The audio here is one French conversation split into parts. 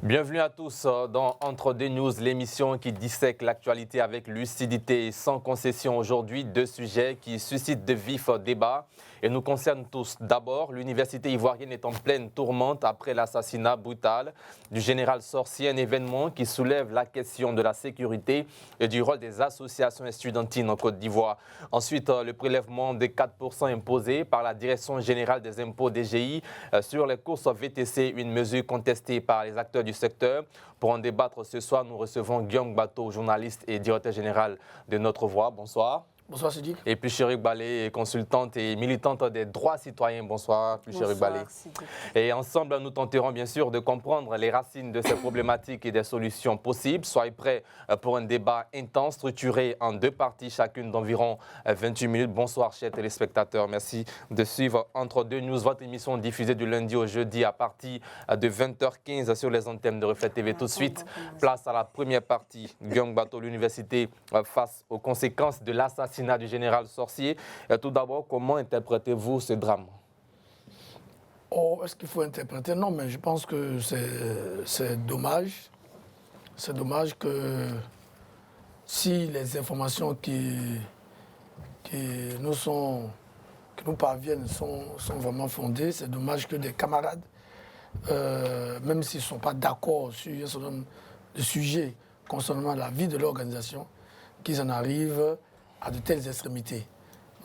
Bienvenue à tous dans Entre deux News, l'émission qui dissèque l'actualité avec lucidité et sans concession. Aujourd'hui, deux sujets qui suscitent de vifs débats et nous concernent tous. D'abord, l'université ivoirienne est en pleine tourmente après l'assassinat brutal du général Sorcier, un événement qui soulève la question de la sécurité et du rôle des associations estudiantines en Côte d'Ivoire. Ensuite, le prélèvement des 4% imposé par la Direction générale des impôts DGI sur les courses VTC, une mesure contestée par les acteurs du secteur. Pour en débattre ce soir, nous recevons Guillaume Bateau, journaliste et directeur général de Notre Voix. Bonsoir. Bonsoir Sidik. Et puis Chéri Balé, consultante et militante des droits citoyens. Bonsoir, Chéri Balé. Et ensemble, nous tenterons bien sûr de comprendre les racines de ces problématiques et des solutions possibles. Soyez prêts pour un débat intense, structuré en deux parties, chacune d'environ 28 minutes. Bonsoir, chers téléspectateurs. Merci de suivre Entre deux News, votre émission diffusée du lundi au jeudi à partir de 20h15 sur les antennes de Reflet TV. Tout de suite, place à la première partie. Guillaume Bateau, l'université face aux conséquences de l'assassinat du général Sorcier. Tout d'abord, comment interprétez-vous ce drame? Est-ce qu'il faut interpréter? Non, mais je pense que c'est dommage. C'est dommage que si les informations qui nous parviennent sont vraiment fondées, c'est dommage que des camarades, même s'ils ne sont pas d'accord sur un certain nombre de sujets concernant la vie de l'organisation, qu'ils en arrivent à de telles extrémités.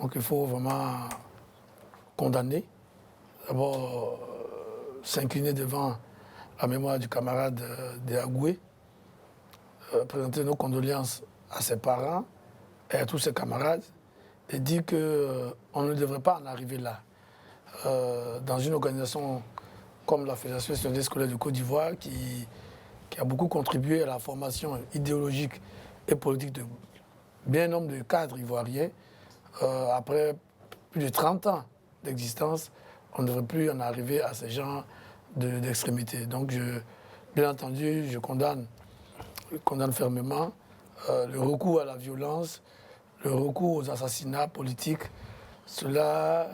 Donc il faut vraiment condamner, d'abord s'incliner devant la mémoire du camarade Deagoué, présenter nos condoléances à ses parents et à tous ses camarades et dire qu'on ne devrait pas en arriver là. Dans une organisation comme la Fédération nationale scolaire de Côte d'Ivoire qui a beaucoup contribué à la formation idéologique et politique de bien nombre de cadres ivoiriens, après plus de 30 ans d'existence, on ne devrait plus en arriver à ce genre d'extrémité. Donc, bien entendu, je condamne fermement le recours à la violence, le recours aux assassinats politiques. Cela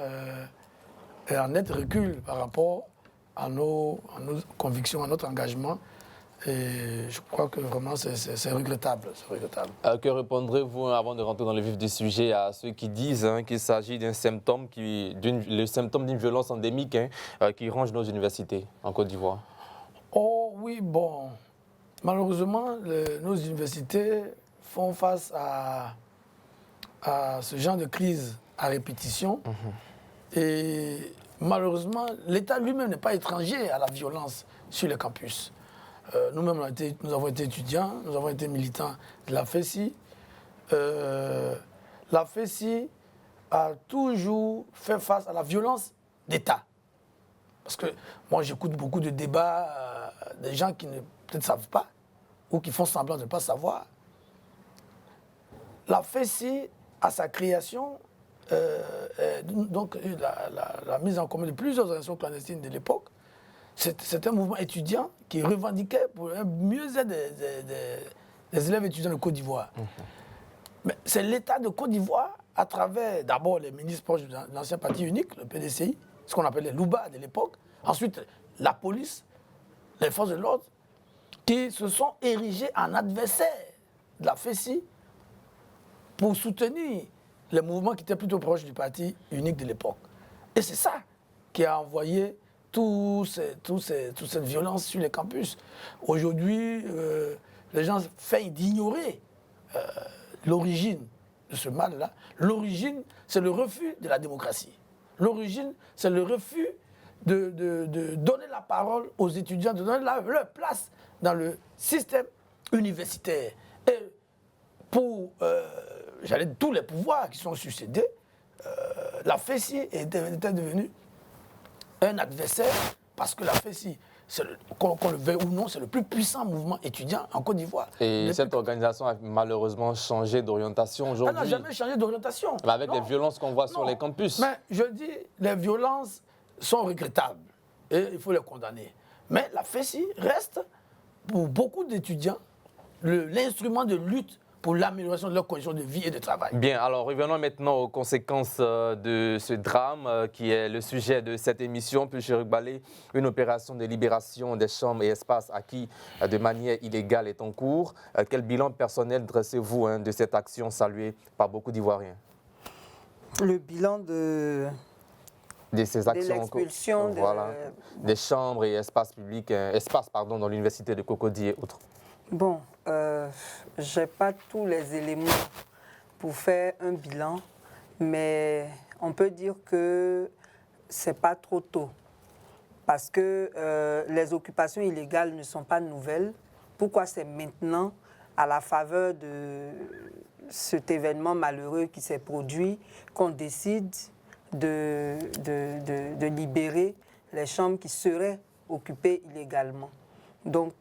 est un net recul par rapport à nos convictions, à notre engagement. Et je crois que vraiment c'est regrettable. Que répondrez-vous, avant de rentrer dans le vif du sujet, à ceux qui disent qu'il s'agit d'un symptôme, le symptôme d'une violence endémique qui ronge nos universités en Côte d'Ivoire? Oh oui, bon. Malheureusement, nos universités font face à ce genre de crise à répétition. Et malheureusement, l'État lui-même n'est pas étranger à la violence sur les campus. Nous-mêmes, nous avons été étudiants, nous avons été militants de la FESI. La FESI a toujours fait face à la violence d'État. Parce que moi, j'écoute beaucoup de débats des gens qui ne peut-être savent pas ou qui font semblant de ne pas savoir. La FESI, à sa création, donc la mise en commun de plusieurs organisations clandestines de l'époque, c'est un mouvement étudiant qui revendiquait pour un mieux-être des élèves étudiants de Côte d'Ivoire. Mais c'est l'État de Côte d'Ivoire, à travers d'abord les ministres proches de l'ancien parti unique, le PDCI, ce qu'on appelait les Louba de l'époque, ensuite la police, les forces de l'ordre, qui se sont érigés en adversaires de la FESI pour soutenir les mouvements qui étaient plutôt proches du parti unique de l'époque. Et c'est ça qui a envoyé toute cette violence sur les campus. Aujourd'hui, les gens feignent d'ignorer l'origine de ce mal-là. L'origine, c'est le refus de la démocratie. L'origine, c'est le refus de donner la parole aux étudiants, de donner leur place dans le système universitaire. Et pour, tous les pouvoirs qui sont succédés, la FESI était devenue un adversaire, parce que la FESI, qu'on le veuille ou non, c'est le plus puissant mouvement étudiant en Côte d'Ivoire. Et cette organisation a malheureusement changé d'orientation aujourd'hui. Elle n'a jamais changé d'orientation. Avec les violences qu'on voit sur les campus. Mais je dis, les violences sont regrettables et il faut les condamner. Mais la FESI reste, pour beaucoup d'étudiants, l'instrument de lutte pour l'amélioration de leurs conditions de vie et de travail. Bien, alors revenons maintenant aux conséquences de ce drame qui est le sujet de cette émission. Puis Chérif Balé, une opération de libération des chambres et espaces acquis de manière illégale est en cours. Quel bilan personnel dressez-vous de cette action saluée par beaucoup d'Ivoiriens? Le bilan de ces actions, l'expulsion des chambres et espaces publics, dans l'université de Cocody et autres. Bon, je n'ai pas tous les éléments pour faire un bilan, mais on peut dire que ce n'est pas trop tôt. Parce que les occupations illégales ne sont pas nouvelles. Pourquoi c'est maintenant, à la faveur de cet événement malheureux qui s'est produit, qu'on décide de libérer les chambres qui seraient occupées illégalement? Donc,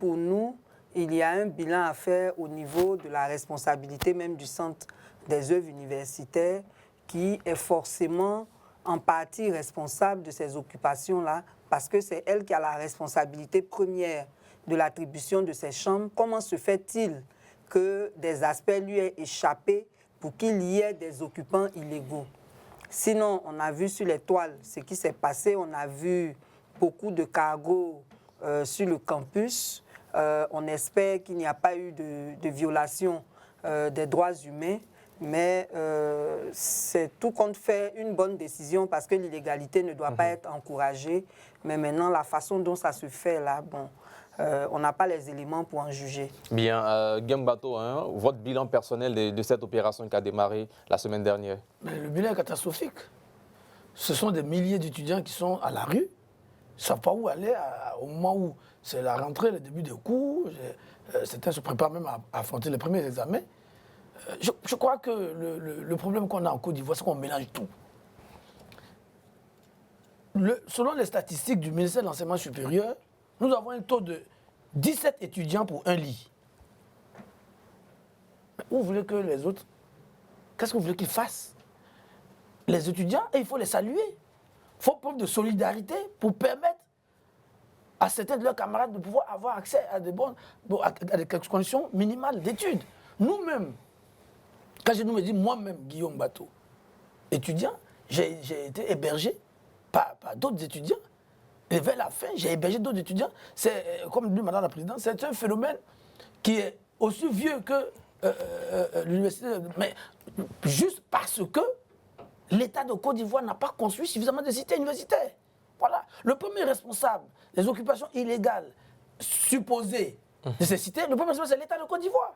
pour nous, il y a un bilan à faire au niveau de la responsabilité même du Centre des œuvres universitaires qui est forcément en partie responsable de ces occupations-là parce que c'est elle qui a la responsabilité première de l'attribution de ces chambres. Comment se fait-il que des aspects lui aient échappé pour qu'il y ait des occupants illégaux? Sinon, on a vu sur les toiles ce qui s'est passé. On a vu beaucoup de cargos sur le campus. On espère qu'il n'y a pas eu de violation des droits humains, mais c'est tout compte fait une bonne décision parce que l'illégalité ne doit pas être encouragée. Mais maintenant, la façon dont ça se fait là, bon, on n'a pas les éléments pour en juger. Bien, Gembato, votre bilan personnel de cette opération qui a démarré la semaine dernière? Mais le bilan est catastrophique. Ce sont des milliers d'étudiants qui sont à la rue, ils ne savent pas où aller au moment où c'est la rentrée, le début des cours. Certains se préparent même à affronter les premiers examens. Je crois que le problème qu'on a en Côte d'Ivoire, c'est qu'on mélange tout. Selon les statistiques du ministère de l'Enseignement supérieur, nous avons un taux de 17 étudiants pour un lit. Mais où vous voulez que les autres... Qu'est-ce que vous voulez qu'ils fassent? Les étudiants, il faut les saluer. Il faut preuve de solidarité pour permettre à certains de leurs camarades de pouvoir avoir accès à des conditions minimales d'études. Nous-mêmes, quand je nous dis moi-même, Guillaume Bateau, étudiant, j'ai été hébergé par d'autres étudiants. Et vers la fin, j'ai hébergé d'autres étudiants. C'est, comme dit Madame la Présidente, c'est un phénomène qui est aussi vieux que l'université. Mais juste parce que l'État de Côte d'Ivoire n'a pas construit suffisamment de cités universitaires. Voilà. Le premier responsable des occupations illégales supposées de ces cités, le premier responsable, c'est l'État de Côte d'Ivoire.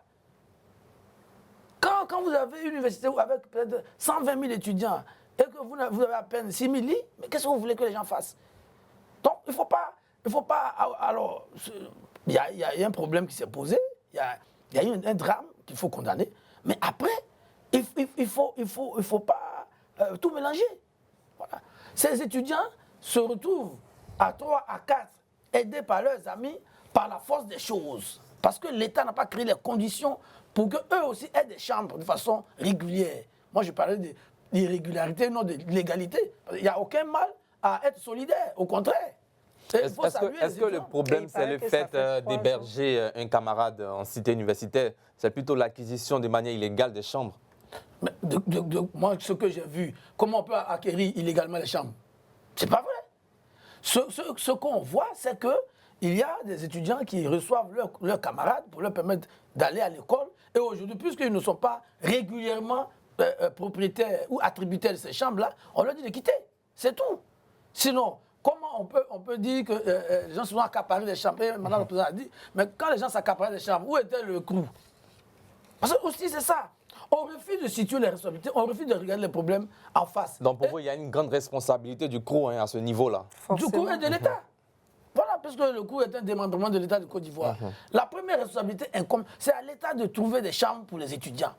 Quand vous avez une université avec peut-être 120 000 étudiants et que vous avez à peine 6 000 lits, mais qu'est-ce que vous voulez que les gens fassent? Donc, il ne faut pas... Alors, il y a un problème qui s'est posé, il y a eu un drame qu'il faut condamner, mais après, il ne faut pas tout mélanger. Voilà. Ces étudiants se retrouvent à 3, à 4, aidés par leurs amis, par la force des choses. Parce que l'État n'a pas créé les conditions pour qu'eux aussi aient des chambres de façon régulière. Moi, je parlais d'irrégularité, non de légalité. Il n'y a aucun mal à être solidaire, au contraire. Est-ce que le problème, c'est le fait d'héberger un camarade en cité universitaire? C'est plutôt l'acquisition de manière illégale des chambres? Mais moi, ce que j'ai vu, comment on peut acquérir illégalement les chambres? C'est pas vrai. Ce qu'on voit, c'est qu'il y a des étudiants qui reçoivent leurs camarades pour leur permettre d'aller à l'école. Et aujourd'hui, puisqu'ils ne sont pas régulièrement propriétaires ou attributaires de ces chambres-là, on leur dit de quitter. C'est tout. Sinon, comment on peut dire que les gens se sont accaparés des chambres? Madame le Président a dit, mais quand les gens s'accaparaient des chambres, où était le crew? Parce que aussi, c'est ça. On refuse de situer les responsabilités, on refuse de regarder les problèmes en face. Donc pour vous, il y a une grande responsabilité du CROU à ce niveau-là. Du CROU et de l'État. Voilà, parce que le CROU est un démembrement de l'État de Côte d'Ivoire. La première responsabilité incombe, c'est à l'État de trouver des chambres pour les étudiants.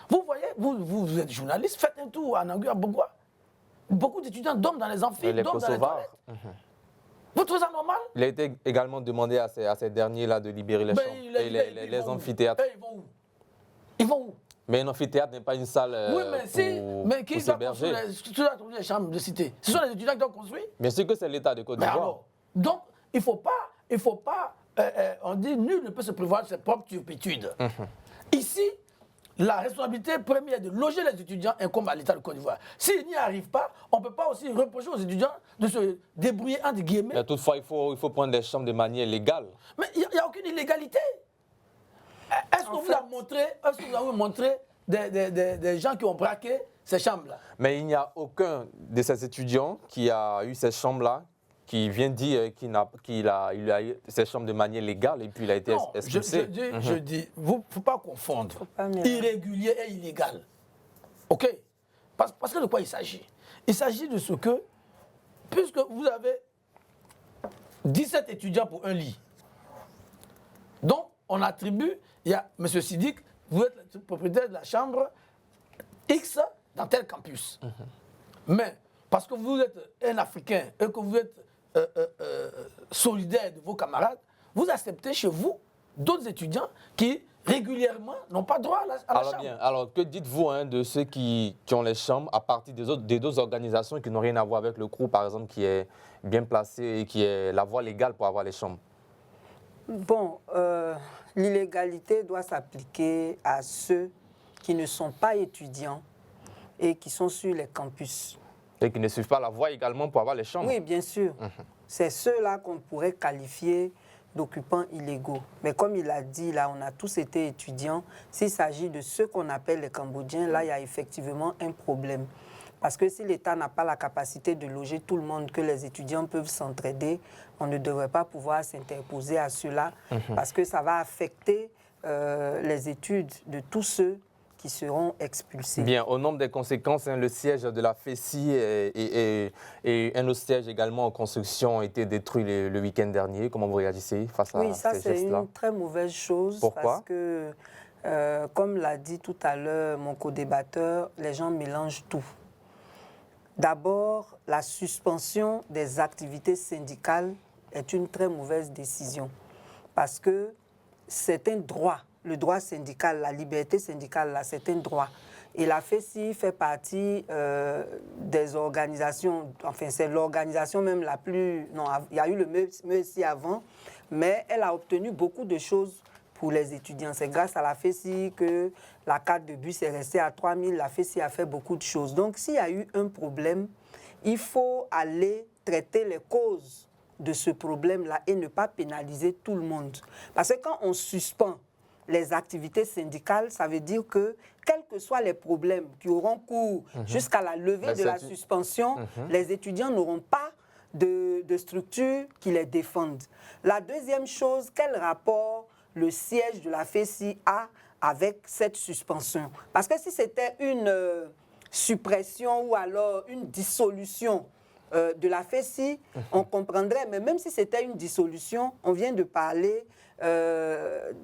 Vous voyez, vous êtes journaliste, faites un tour en Anguille, à Bogua. Beaucoup d'étudiants dorment dans les amphis, dorment dans les toilettes. Vous trouvez ça normal? Il a été également demandé à ces derniers-là de libérer les chambres et les amphithéâtres. Ils vont où? Ils vont où? Mais un amphithéâtre n'est pas une salle mais qui va construire les chambres de cité? Ce sont les étudiants qui ont construit? Bien sûr que c'est l'État de Côte d'Ivoire. Donc, il ne faut pas on dit nul ne peut se prévoir de ses propres turpitudes. Ici, la responsabilité première de loger les étudiants incombe à l'État de Côte d'Ivoire. S'ils n'y arrivent pas, on ne peut pas aussi reprocher aux étudiants de se débrouiller entre guillemets. Mais toutefois, il faut prendre des chambres de manière légale. Mais il n'y a aucune illégalité. Est-ce que vous avez montré des gens qui ont braqué ces chambres-là? Mais il n'y a aucun de ces étudiants qui a eu ces chambres-là qui vient dire qu'il a eu ces chambres de manière légale et puis il a été expulsé. Je dis, il ne faut pas confondre irrégulier et illégal. OK? Parce que de quoi il s'agit? Il s'agit de ce que, puisque vous avez 17 étudiants pour un lit, donc on attribue, il y a M. Sidik, vous êtes le propriétaire de la chambre X dans tel campus. Mais parce que vous êtes un Africain et que vous êtes solidaire de vos camarades, vous acceptez chez vous d'autres étudiants qui régulièrement n'ont pas droit à la chambre. Bien, alors que dites-vous de ceux qui ont les chambres à partir des deux organisations qui n'ont rien à voir avec le CROU, par exemple, qui est bien placé et qui est la voie légale pour avoir les chambres? Bon, l'illégalité doit s'appliquer à ceux qui ne sont pas étudiants et qui sont sur les campus. Et qui ne suivent pas la voie également pour avoir les chambres? Oui, bien sûr. C'est ceux-là qu'on pourrait qualifier d'occupants illégaux. Mais comme il a dit, là, on a tous été étudiants. S'il s'agit de ceux qu'on appelle les Cambodgiens, là, il y a effectivement un problème. Parce que si l'État n'a pas la capacité de loger tout le monde, que les étudiants peuvent s'entraider, on ne devrait pas pouvoir s'interposer à cela, parce que ça va affecter les études de tous ceux qui seront expulsés. Bien, au nombre des conséquences, le siège de la FESI et un autre siège également en construction ont été détruits le week-end dernier. Comment vous réagissez face à ces gestes-là? Oui, ça c'est une très mauvaise chose. Pourquoi? Parce que, comme l'a dit tout à l'heure mon co-débatteur, les gens mélangent tout. D'abord, la suspension des activités syndicales est une très mauvaise décision parce que c'est un droit. Le droit syndical, la liberté syndicale, là, c'est un droit. Et la FESI fait partie des organisations, enfin c'est l'organisation même la plus... Non, il y a eu le MESI avant, mais elle a obtenu beaucoup de choses pour les étudiants. C'est grâce à la FESI que la carte de bus est restée à 3 000. La FESI a fait beaucoup de choses. Donc s'il y a eu un problème, il faut aller traiter les causes de ce problème-là et ne pas pénaliser tout le monde. Parce que quand on suspend les activités syndicales, ça veut dire que, quels que soient les problèmes qui auront cours jusqu'à la levée de la suspension, les étudiants n'auront pas de structure qui les défendent. La deuxième chose, quel rapport le siège de la FESI a avec cette suspension? Parce que si c'était une suppression ou alors une dissolution de la FESI, on comprendrait. Mais même si c'était une dissolution, on vient de parler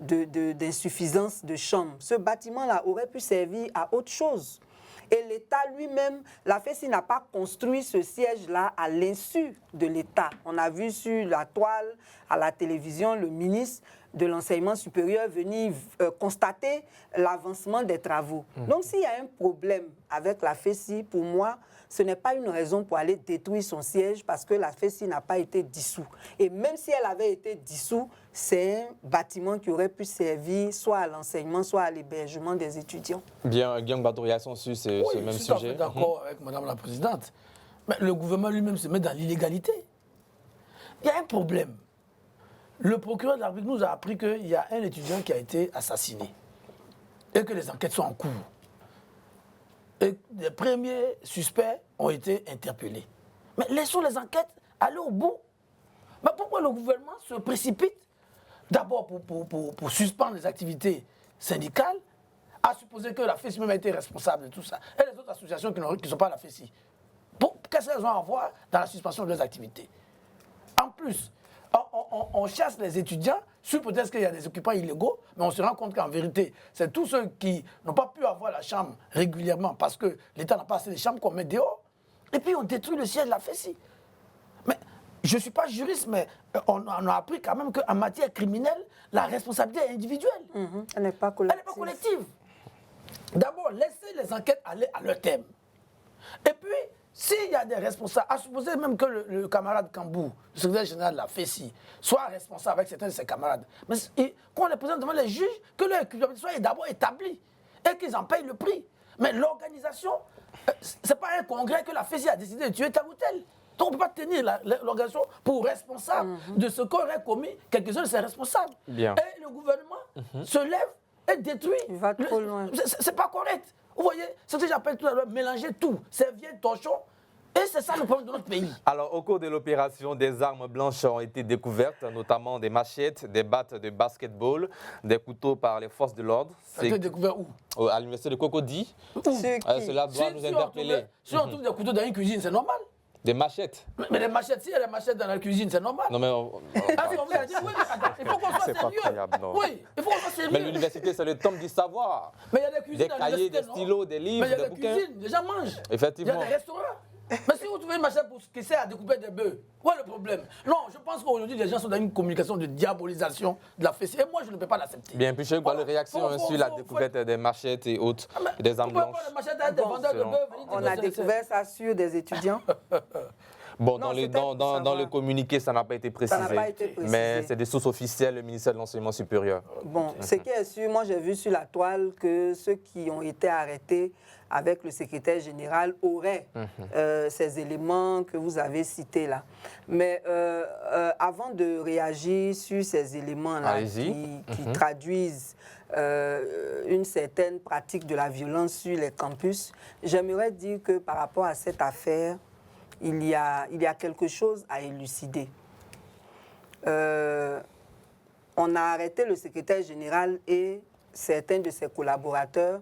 d'insuffisance de chambres. Ce bâtiment-là aurait pu servir à autre chose. Et l'État lui-même, la FESI n'a pas construit ce siège-là à l'insu de l'État. On a vu sur la toile, à la télévision, le ministre de l'enseignement supérieur venir constater l'avancement des travaux. Donc s'il y a un problème avec la FESI, pour moi, ce n'est pas une raison pour aller détruire son siège parce que la FESI n'a pas été dissous. Et même si elle avait été dissous, c'est un bâtiment qui aurait pu servir soit à l'enseignement, soit à l'hébergement des étudiants. Bien, Guillaume Badou, réaction sur ce même sujet. Je suis d'accord avec Madame la Présidente. Mais le gouvernement lui-même se met dans l'illégalité. Il y a un problème. Le procureur de la République nous a appris qu'il y a un étudiant qui a été assassiné et que les enquêtes sont en cours. Et les premiers suspects ont été interpellés. Mais laissons les enquêtes aller au bout. Mais pourquoi le gouvernement se précipite d'abord pour suspendre les activités syndicales, à supposer que la FESI même a été responsable de tout ça, et les autres associations qui ne sont pas la FESI? Qu'est-ce qu'elles ont à voir dans la suspension de leurs activités? En plus, on chasse les étudiants sur peut-être qu'il y a des occupants illégaux, mais on se rend compte qu'en vérité, c'est tous ceux qui n'ont pas pu avoir la chambre régulièrement parce que l'État n'a pas assez de chambres qu'on met dehors. Et puis on détruit le siège de la FESI. Mais je ne suis pas juriste, mais on a appris quand même qu'en matière criminelle, la responsabilité est individuelle. Elle n'est pas collective. Elle n'est pas collective. D'abord, laissez les enquêtes aller à leur thème. Et puis, s'il y a des responsables, à supposer même que le camarade Kambou, le secrétaire général de la FESI, soit responsable avec certains de ses camarades, mais qu'on les présente devant les juges, que leur culpabilité soit d'abord établie et qu'ils en payent le prix. Mais l'organisation, ce n'est pas un congrès que la FESI a décidé de tuer tel ou tel. Donc on ne peut pas tenir l'organisation pour responsable de ce qu'aurait commis quelques-uns de ses responsables. Bien. Et le gouvernement se lève et détruit. Il va trop loin. C'est pas correct. Vous voyez, ce que j'appelle tout à l'heure mélanger tout, serviette, torchon. Et c'est ça le problème de notre pays. Alors, au cours de l'opération, des armes blanches ont été découvertes, notamment des machettes, des battes de basketball, des couteaux par les forces de l'ordre. Ça a été découvert où? À l'université de Cocody. Cela doit nous interpeller. Si on trouve des couteaux dans une cuisine, c'est normal. Des machettes. Mais les machettes, si il y a des machettes dans la cuisine, c'est normal. Non, mais Ah, si on vous a dit, oui, mais attends, il faut qu'on soit C'est pas sérieux. croyable, non. Oui, il faut qu'on soit sérieux. mais l'université, c'est le temple du savoir. Mais il y a des cuisines Des dans cahiers, l'université, des non? stylos, des livres, Mais il y a des des bouquins. cuisines, les gens mangent. Effectivement. Il y a des restaurants. Mais si vous trouvez une machette qui sert à découper des bœufs, quoi le problème? Non, je pense qu'aujourd'hui, les gens sont dans une communication de diabolisation de la FESI. Et moi, je ne peux pas l'accepter. Bien, puis je veux Voilà. les réactions sur la découverte des machettes et autres, des armes Vous pouvez blanches. pas les machettes à des Bon, vendeurs de selon- bœufs. On a découvert ça sur des étudiants. Bon, Non, dans, les, c'était pour dans savoir. le communiqué, ça n'a pas été précisé. n'a pas été précisé. Mais c'est des sources officielles, le ministère de l'Enseignement supérieur. Bon, ce qui est sûr, moi j'ai vu sur la toile que ceux qui ont été arrêtés avec le secrétaire général auraient ces éléments que vous avez cités là. Mais avant de réagir sur ces éléments-là Allez-y. qui traduisent une certaine pratique de la violence sur les campus, j'aimerais dire que par rapport à cette affaire, il y a quelque chose à élucider. On a arrêté le secrétaire général et certains de ses collaborateurs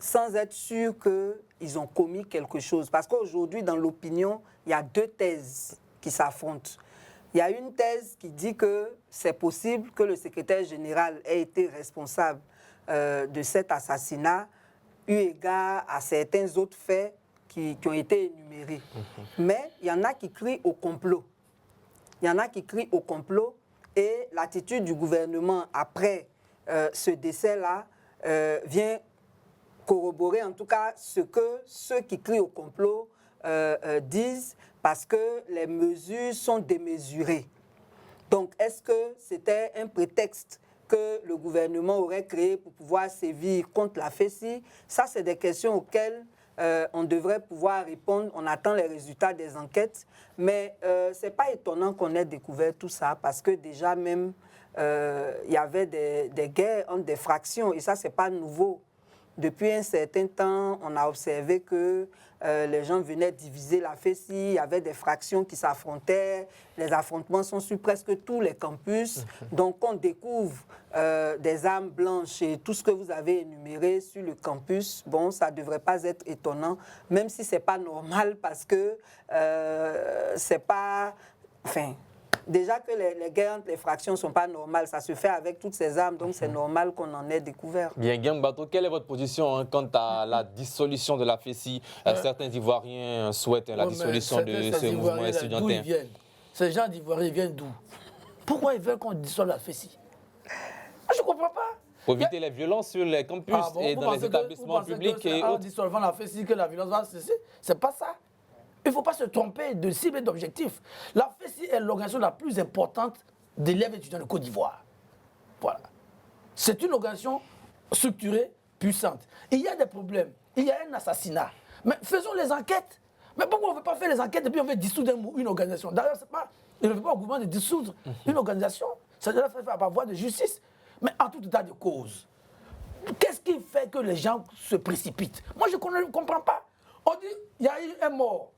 sans être sûr qu'ils ont commis quelque chose. Parce qu'aujourd'hui, dans l'opinion, il y a deux thèses qui s'affrontent. Il y a une thèse qui dit que c'est possible que le secrétaire général ait été responsable de cet assassinat, eu égard à certains autres faits qui ont été énumérés. Mais il y en a qui crient au complot. Il y en a qui crient au complot et l'attitude du gouvernement après ce décès-là vient corroborer en tout cas ce que ceux qui crient au complot disent parce que les mesures sont démesurées. Donc, est-ce que c'était un prétexte que le gouvernement aurait créé pour pouvoir sévir contre la FESI? Ça, c'est des questions auxquelles on devrait pouvoir répondre. On attend les résultats des enquêtes. Mais ce n'est pas étonnant qu'on ait découvert tout ça parce que déjà même, il y avait des guerres entre des fractions et ça, ce n'est pas nouveau. Depuis un certain temps, on a observé que les gens venaient diviser la FESI, il y avait des fractions qui s'affrontaient, les affrontements sont sur presque tous les campus. Donc on découvre des armes blanches et tout ce que vous avez énuméré sur le campus, bon, ça ne devrait pas être étonnant, même si ce n'est pas normal parce que c'est pas... Enfin, déjà que les guerres entre les fractions ne sont pas normales, ça se fait avec toutes ces armes, donc c'est normal qu'on en ait découvert. Bien, Guillaume Bato, quelle est votre position quant à la dissolution de la FESI? Certains Ivoiriens souhaitent la dissolution de ce mouvement estudiantin. Ces gens d'Ivoiriens viennent d'où? Pourquoi ils veulent qu'on dissolve la FESI? Je ne comprends pas. Pour éviter les violences sur les campus et dans les établissements publics et en autres. dissolvant la FESI que la violence va cesser. Ce n'est pas ça. Il ne faut pas se tromper de cible et d'objectif. La FESI est l'organisation la plus importante d'élèves étudiants de Côte d'Ivoire. Voilà. C'est une organisation structurée, puissante. Il y a des problèmes. Il y a un assassinat. Mais faisons les enquêtes. Mais pourquoi on ne veut pas faire les enquêtes et puis on veut dissoudre une organisation? D'ailleurs, il ne veut pas au gouvernement de dissoudre une organisation. Ça doit faire par voie de justice. Mais en tout état de cause, qu'est-ce qui fait que les gens se précipitent? Moi, je ne comprends pas. On dit, il y a eu un mort.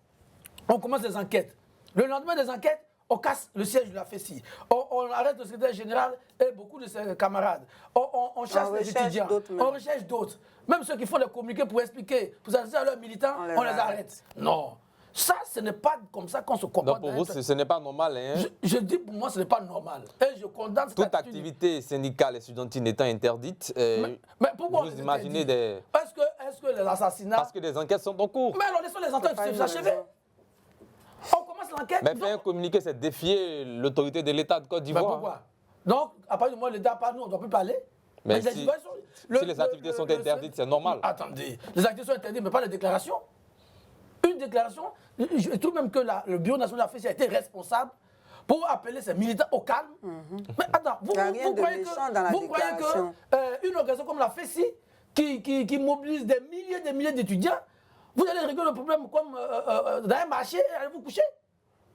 On commence les enquêtes. Le lendemain des enquêtes, on casse le siège de la FESI. On arrête le secrétaire général et beaucoup de ses camarades. On chasse les étudiants. On recherche d'autres. Même ceux qui font des communiqués pour expliquer, pour s'adresser à leurs militants, on les arrête. Non. Ça, ce n'est pas comme ça qu'on se comporte. Donc pour vous, ce n'est pas normal. Hein? Je dis pour moi, ce n'est pas normal. Et je condamne cette toute activité syndicale et estudiantine étant interdite, mais pourquoi vous imaginez des... Est-ce que les assassinats... Parce que des enquêtes sont en cours. Mais alors laissons les enquêtes s'achever. On commence l'enquête. Mais faire un communiqué, c'est défier l'autorité de l'État de Côte d'Ivoire. Pourquoi? Donc, à partir du moment où l'État parle, nous, on ne doit plus parler. Mais si les activités sont interdites, c'est normal. Attendez, les activités sont interdites, mais pas les déclarations. une déclaration. Je trouve même que le Bureau national de la FESI a été responsable pour appeler ces militants au calme. Mais attends, vous croyez que une organisation comme la FESI, qui mobilise des milliers d'étudiants, vous allez régler le problème comme dans un marché et allez vous coucher?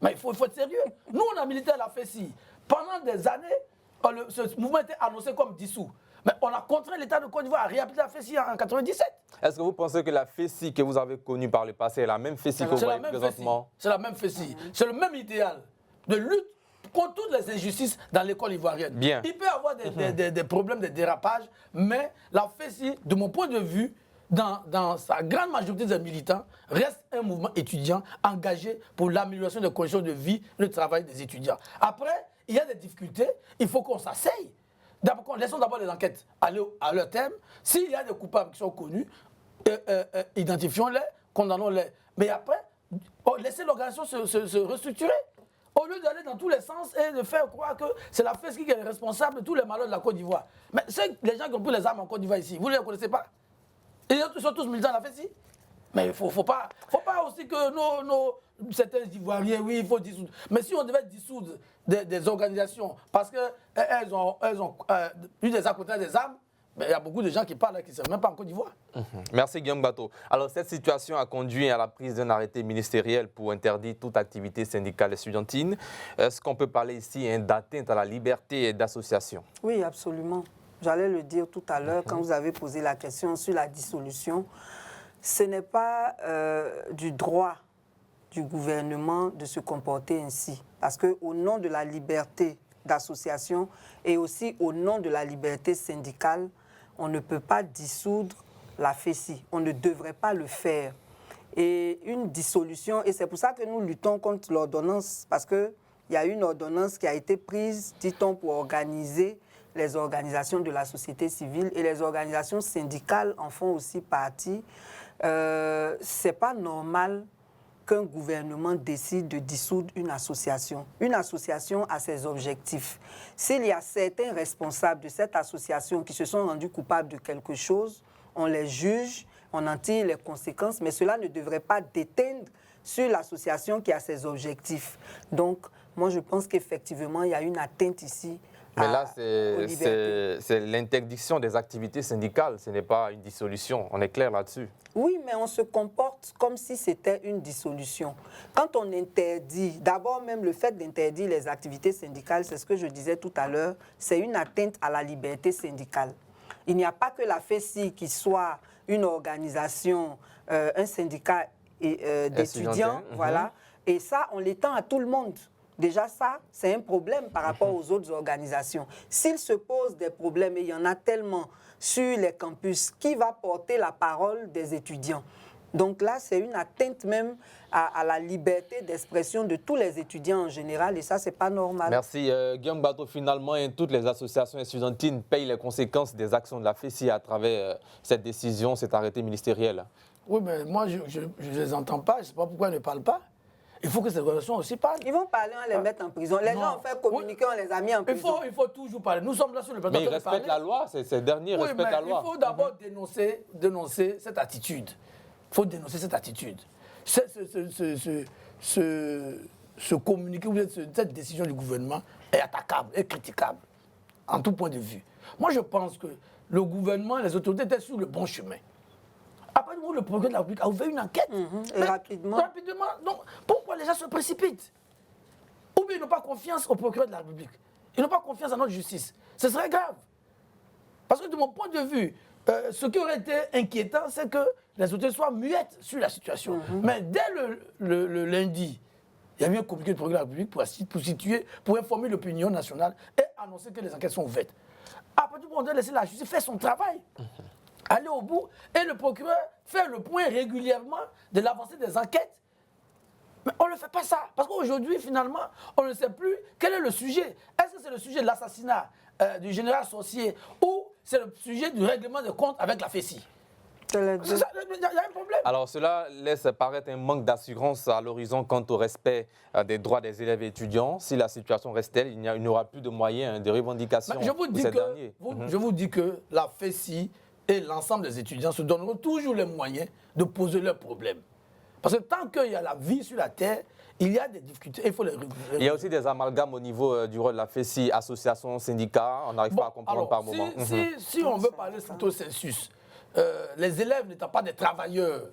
Mais il faut être sérieux. Nous, on a milité à la FESI. Pendant des années, ce mouvement était annoncé comme dissous. Mais on a contraint l'État de Côte d'Ivoire à réhabiliter la FESI en 1997. Est-ce que vous pensez que la FESI que vous avez connue par le passé est la même FESI que vous voyez présentement? C'est la même FESI. C'est le même idéal de lutte contre toutes les injustices dans l'école ivoirienne. Bien. Il peut y avoir des problèmes, des dérapages, mais la FESI, de mon point de vue, dans sa grande majorité des militants, reste un mouvement étudiant engagé pour l'amélioration des conditions de vie et de travail des étudiants. Après, il y a des difficultés, il faut qu'on s'asseye. Laissons d'abord les enquêtes aller à leur terme. S'il y a des coupables qui sont connus, identifions-les, condamnons-les. Mais après, laissez l'organisation se restructurer. Au lieu d'aller dans tous les sens et de faire croire que c'est la FESI qui est responsable de tous les malheurs de la Côte d'Ivoire. Mais les gens qui ont pris les armes en Côte d'Ivoire ici, vous ne les connaissez pas? Ils sont tous militants de la FESI. Mais il ne faut pas aussi que certains Ivoiriens, oui, il faut dissoudre. Mais si on devait dissoudre des organisations parce qu'elles ont eu des accompagnements des armes, il y a beaucoup de gens qui parlent qui ne savent même pas en Côte d'Ivoire. Merci Guillaume Bato. Alors cette situation a conduit à la prise d'un arrêté ministériel pour interdire toute activité syndicale et estudiantine. Est-ce qu'on peut parler ici d'atteinte à la liberté d'association? Oui, absolument. J'allais le dire tout à l'heure quand vous avez posé la question sur la dissolution. Ce n'est pas du droit du gouvernement de se comporter ainsi. Parce qu'au nom de la liberté d'association et aussi au nom de la liberté syndicale, on ne peut pas dissoudre la FESI. On ne devrait pas le faire. Et une dissolution, et c'est pour ça que nous luttons contre l'ordonnance, parce qu'il y a une ordonnance qui a été prise, dit-on, pour organiser les organisations de la société civile et les organisations syndicales en font aussi partie. C'est pas normal qu'un gouvernement décide de dissoudre une association. Une association a ses objectifs. S'il y a certains responsables de cette association qui se sont rendus coupables de quelque chose, on les juge, on en tire les conséquences, mais cela ne devrait pas déteindre sur l'association qui a ses objectifs. Donc, moi, je pense qu'effectivement, il y a une atteinte ici. Mais là, c'est l'interdiction des activités syndicales, ce n'est pas une dissolution. On est clair là-dessus. Oui, mais on se comporte comme si c'était une dissolution. Quand on interdit, d'abord même le fait d'interdire les activités syndicales, c'est ce que je disais tout à l'heure, c'est une atteinte à la liberté syndicale. Il n'y a pas que la FESI qui soit une organisation, un syndicat d'étudiants, voilà. Et ça, on l'étend à tout le monde. Déjà, ça, c'est un problème par rapport aux autres organisations. S'il se pose des problèmes, et il y en a tellement sur les campus, qui va porter la parole des étudiants? Donc là, c'est une atteinte même à la liberté d'expression de tous les étudiants en général, et ça, c'est pas normal. Merci. Guillaume Bato, finalement, toutes les associations estudiantines payent les conséquences des actions de la FESI à travers cette décision, cet arrêté ministériel. Oui, mais moi, je ne les entends pas, je ne sais pas pourquoi ils ne parlent pas. Il faut que ces organisations aussi parlent. Ils vont parler, on les met en prison. Les gens ont fait communiquer, on les a mis en prison. Il faut toujours parler. Nous sommes là sur le plateau. Mais ils respectent la loi, ces derniers respectent la loi. Il faut d'abord dénoncer cette attitude. Il faut dénoncer cette attitude. Ce communiqué, cette décision du gouvernement est attaquable, est critiquable, en tout point de vue. Moi, je pense que le gouvernement, les autorités étaient sur le bon chemin. Après, le procureur de la République a ouvert une enquête. Et rapidement. Donc, pourquoi les gens se précipitent? Ou bien ils n'ont pas confiance au procureur de la République. Ils n'ont pas confiance en notre justice. Ce serait grave. Parce que de mon point de vue, ce qui aurait été inquiétant, c'est que les autorités soient muettes sur la situation. Mais dès le lundi, il y a eu un communiqué du procureur de la République pour informer l'opinion nationale et annoncer que les enquêtes sont ouvertes. Après tout, on doit laisser la justice faire son travail. Aller au bout, et le procureur fait le point régulièrement de l'avancée des enquêtes. Mais on ne fait pas ça, parce qu'aujourd'hui, finalement, on ne sait plus quel est le sujet. Est-ce que c'est le sujet de l'assassinat du général Sorcier ou c'est le sujet du règlement de compte avec la FESI? Il y a un problème. Alors cela laisse paraître un manque d'assurance à l'horizon quant au respect des droits des élèves et étudiants. Si la situation reste telle, il n'y aura plus de moyens de revendication pour ces derniers. Je vous dis que la FESI et l'ensemble des étudiants se donneront toujours les moyens de poser leurs problèmes. Parce que tant qu'il y a la vie sur la terre, il y a des difficultés, il faut les résoudre. Il y a aussi des amalgames au niveau du rôle de la FESI, association, syndicat, on n'arrive pas à comprendre alors, par moment. Si on veut parler stricto sensus, les élèves n'étant pas des travailleurs,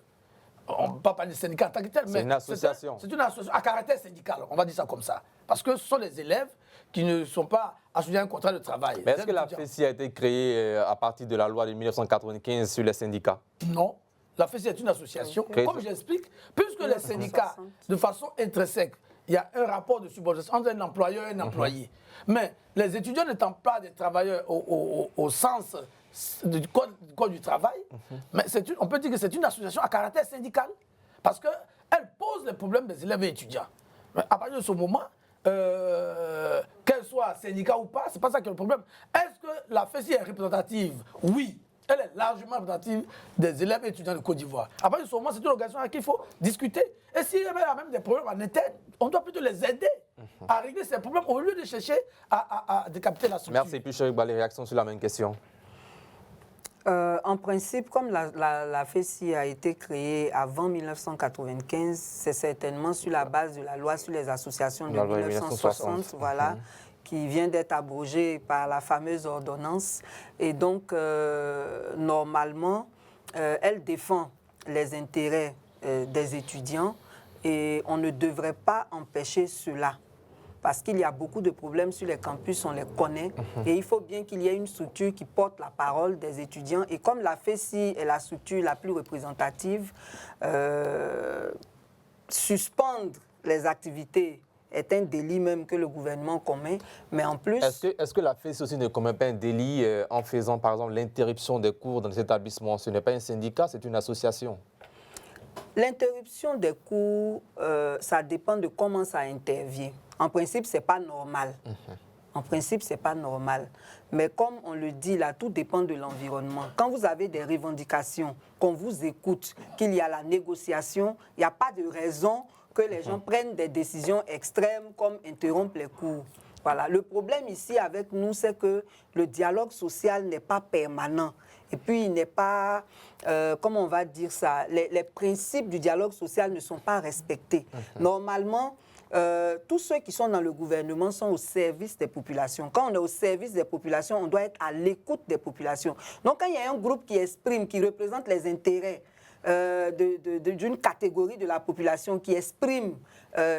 on ne peut pas parler de syndicat en tant que tel, mais une association. C'est une association à caractère syndical, on va dire ça comme ça. Parce que ce sont les élèves qui ne sont pas associés à un contrat de travail. Mais est-ce que la FESI a été créée à partir de la loi de 1995 sur les syndicats? Non. La FESI est une association. Comme j'explique, puisque les syndicats, de façon intrinsèque, il y a un rapport de subordination entre un employeur et un employé. Mais les étudiants n'étant pas des travailleurs au sens du code du travail, mais on peut dire que c'est une association à caractère syndical. Parce qu'elle pose les problèmes des élèves et étudiants. Mais à partir de ce moment, qu'elle soit syndicat ou pas, c'est pas ça qui est le problème. Est-ce que la FESI est représentative? Oui. Elle est largement représentative des élèves et étudiants de Côte d'Ivoire. À partir de ce moment, c'est une organisation à qui il faut discuter. Et s'il y avait même des problèmes en interne, on doit plutôt les aider à régler ces problèmes au lieu de chercher à décapiter la structure. Merci. Puis, Cheikh Balé, réaction sur la même question. En principe, comme la FESI a été créée avant 1995, c'est certainement sur la base de la loi sur les associations de 1960, voilà, qui vient d'être abrogée par la fameuse ordonnance. Et donc, normalement, elle défend les intérêts des étudiants et on ne devrait pas empêcher cela. Parce qu'il y a beaucoup de problèmes sur les campus, on les connaît. Et il faut bien qu'il y ait une structure qui porte la parole des étudiants. Et comme la FESI est la structure la plus représentative, suspendre les activités est un délit même que le gouvernement commet. Mais en plus... Est-ce que la FESI aussi ne commet pas un délit en faisant, par exemple, l'interruption des cours dans les établissements? Ce n'est pas un syndicat, c'est une association. L'interruption des cours, ça dépend de comment ça intervient. En principe, ce n'est pas normal. En principe, ce n'est pas normal. Mais comme on le dit là, tout dépend de l'environnement. Quand vous avez des revendications, qu'on vous écoute, qu'il y a la négociation, il n'y a pas de raison que les gens prennent des décisions extrêmes comme interrompre les cours. Voilà. Le problème ici avec nous, c'est que le dialogue social n'est pas permanent. Et puis, il n'est pas, comment on va dire ça, les principes du dialogue social ne sont pas respectés. Normalement, tous ceux qui sont dans le gouvernement sont au service des populations. Quand on est au service des populations, on doit être à l'écoute des populations. Donc, quand il y a un groupe qui exprime, qui représente les intérêts d'une catégorie de la population qui exprime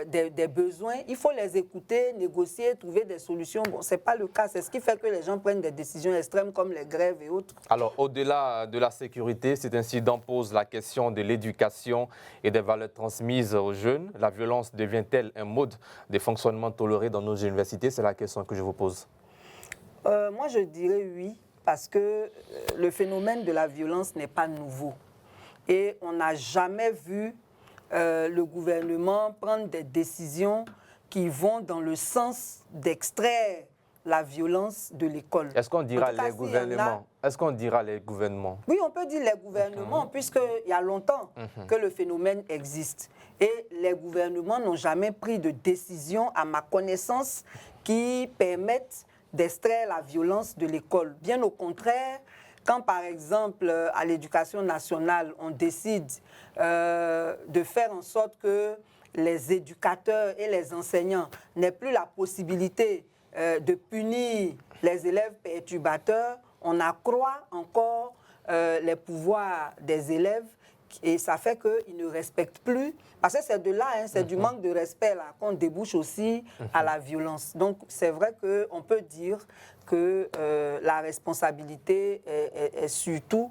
des besoins, il faut les écouter, négocier, trouver des solutions. Bon, ce n'est pas le cas. C'est ce qui fait que les gens prennent des décisions extrêmes comme les grèves et autres. Alors, au-delà de la sécurité, cet incident pose la question de l'éducation et des valeurs transmises aux jeunes. La violence devient-elle un mode de fonctionnement toléré dans nos universités? C'est la question que je vous pose. Moi, je dirais oui, parce que le phénomène de la violence n'est pas nouveau. Et on n'a jamais vu le gouvernement prendre des décisions qui vont dans le sens d'extraire la violence de l'école. Est-ce qu'on dira les gouvernements? Est-ce qu'on dira les gouvernements? Oui, on peut dire les gouvernements, puisqu'il y a longtemps que le phénomène existe. Et les gouvernements n'ont jamais pris de décision, à ma connaissance, qui permettent d'extraire la violence de l'école. Bien au contraire, quand, par exemple, à l'éducation nationale, on décide de faire en sorte que les éducateurs et les enseignants n'aient plus la possibilité de punir les élèves perturbateurs, on accroît encore les pouvoirs des élèves et ça fait qu'ils ne respectent plus. Parce que c'est de là, hein, c'est du manque de respect là qu'on débouche aussi à la violence. Donc, c'est vrai qu'on peut dire que la responsabilité est surtout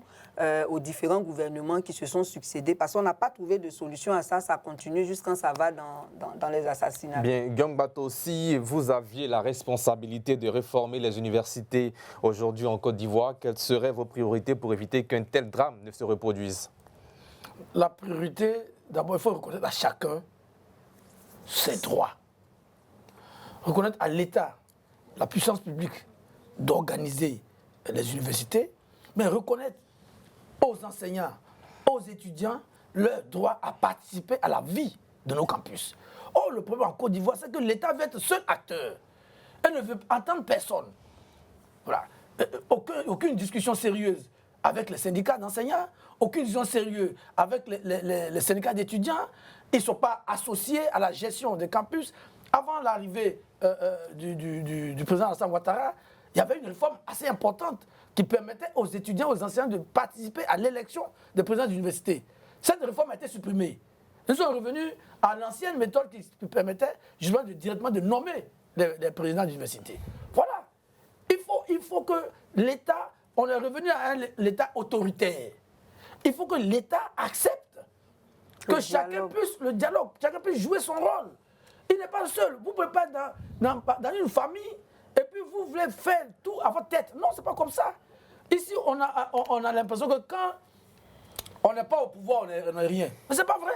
aux différents gouvernements qui se sont succédés, parce qu'on n'a pas trouvé de solution à ça, ça continue jusqu'à quand ça va dans les assassinats. Bien, Guillaume Bato, si vous aviez la responsabilité de réformer les universités aujourd'hui en Côte d'Ivoire, quelles seraient vos priorités pour éviter qu'un tel drame ne se reproduise? La priorité, d'abord, il faut reconnaître à chacun ses droits. Reconnaître à l'État, la puissance publique, d'organiser les universités, mais reconnaître aux enseignants, aux étudiants, leur droit à participer à la vie de nos campus. Or, le problème en Côte d'Ivoire, c'est que l'État veut être seul acteur. Elle ne veut entendre personne. Voilà. Aucune discussion sérieuse avec les syndicats d'enseignants, aucune vision sérieuse avec les syndicats d'étudiants. Ils ne sont pas associés à la gestion des campus. Avant l'arrivée du président Alassane Ouattara, il y avait une réforme assez importante qui permettait aux étudiants, aux enseignants de participer à l'élection des présidents d'université. Cette réforme a été supprimée. Nous sommes revenus à l'ancienne méthode qui permettait justement directement de nommer les présidents d'université. Voilà. Il faut que l'État, on est revenu à l'État autoritaire. Il faut que l'État accepte que chacun puisse jouer son rôle. Il n'est pas seul. Vous ne pouvez pas être dans une famille et puis vous voulez faire tout à votre tête. Non, ce n'est pas comme ça. Ici, on a l'impression que quand on n'est pas au pouvoir, on n'est rien. Mais ce n'est pas vrai.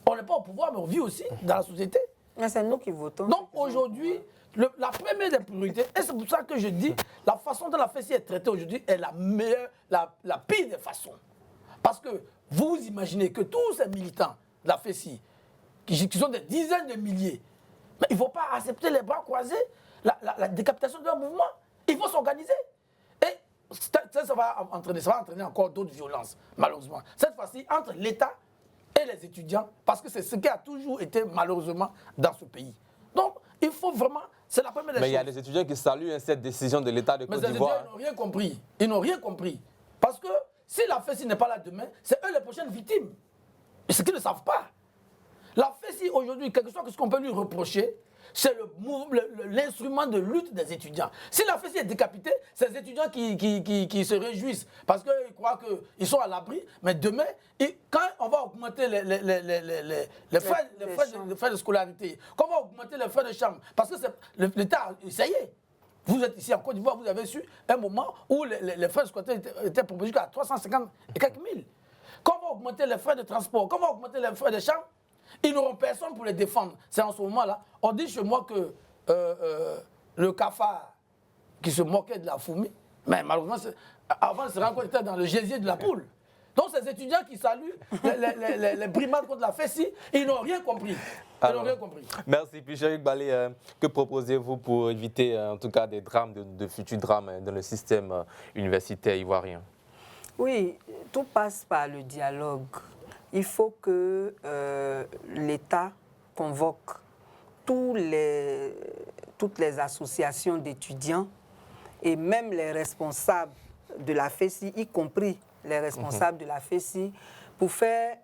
On n'est pas au pouvoir, mais on vit aussi dans la société. Mais c'est nous qui votons. Donc aujourd'hui, la première des priorités, et c'est pour ça que je dis, la façon dont la FESI est traitée aujourd'hui est la meilleure, la pire des façons. Parce que vous imaginez que tous ces militants de la FESI, qui sont des dizaines de milliers, mais il ne faut pas accepter les bras croisés, la décapitation de leur mouvement. Il faut s'organiser. Et ça va entraîner encore d'autres violences, malheureusement. Cette fois-ci, entre l'État et les étudiants, parce que c'est ce qui a toujours été malheureusement dans ce pays. Donc, il faut vraiment, c'est la première des choses. Mais il y a des étudiants qui saluent cette décision de l'État de Côte d'Ivoire. Mais les étudiants, ils n'ont rien compris. Ils n'ont rien compris. Parce que si la FESI n'est pas là demain, c'est eux les prochaines victimes. Et ce qu'ils ne savent pas. La FESI aujourd'hui, quelque chose qu'on peut lui reprocher, c'est l'instrument de lutte des étudiants. Si la FESI est décapitée, c'est les étudiants qui se réjouissent parce qu'ils croient qu'ils sont à l'abri. Mais demain, quand on va augmenter les frais de scolarité, quand on va augmenter les frais de chambre, parce que l'État a essayé. Vous êtes ici en Côte d'Ivoire, vous avez su un moment où les frais de scolarité étaient proposés à 350 et quelques mille. Quand on va augmenter les frais de transport, quand on va augmenter les frais de chambre, ils n'auront personne pour les défendre. C'est en ce moment-là. On dit chez moi que le cafard qui se moquait de la fourmi, mais malheureusement, avant de se rendre compte, il était dans le gésier de la poule. Donc ces étudiants qui saluent les brimades contre la FESI, ils n'ont rien compris. Merci. Puis Chérif Balé, que proposez-vous pour éviter en tout cas des drames, de futurs drames dans le système universitaire ivoirien? Oui, tout passe par le dialogue. Il faut que l'État convoque toutes les associations d'étudiants et même les responsables de la FESI, y compris les responsables de la FESI, pour faire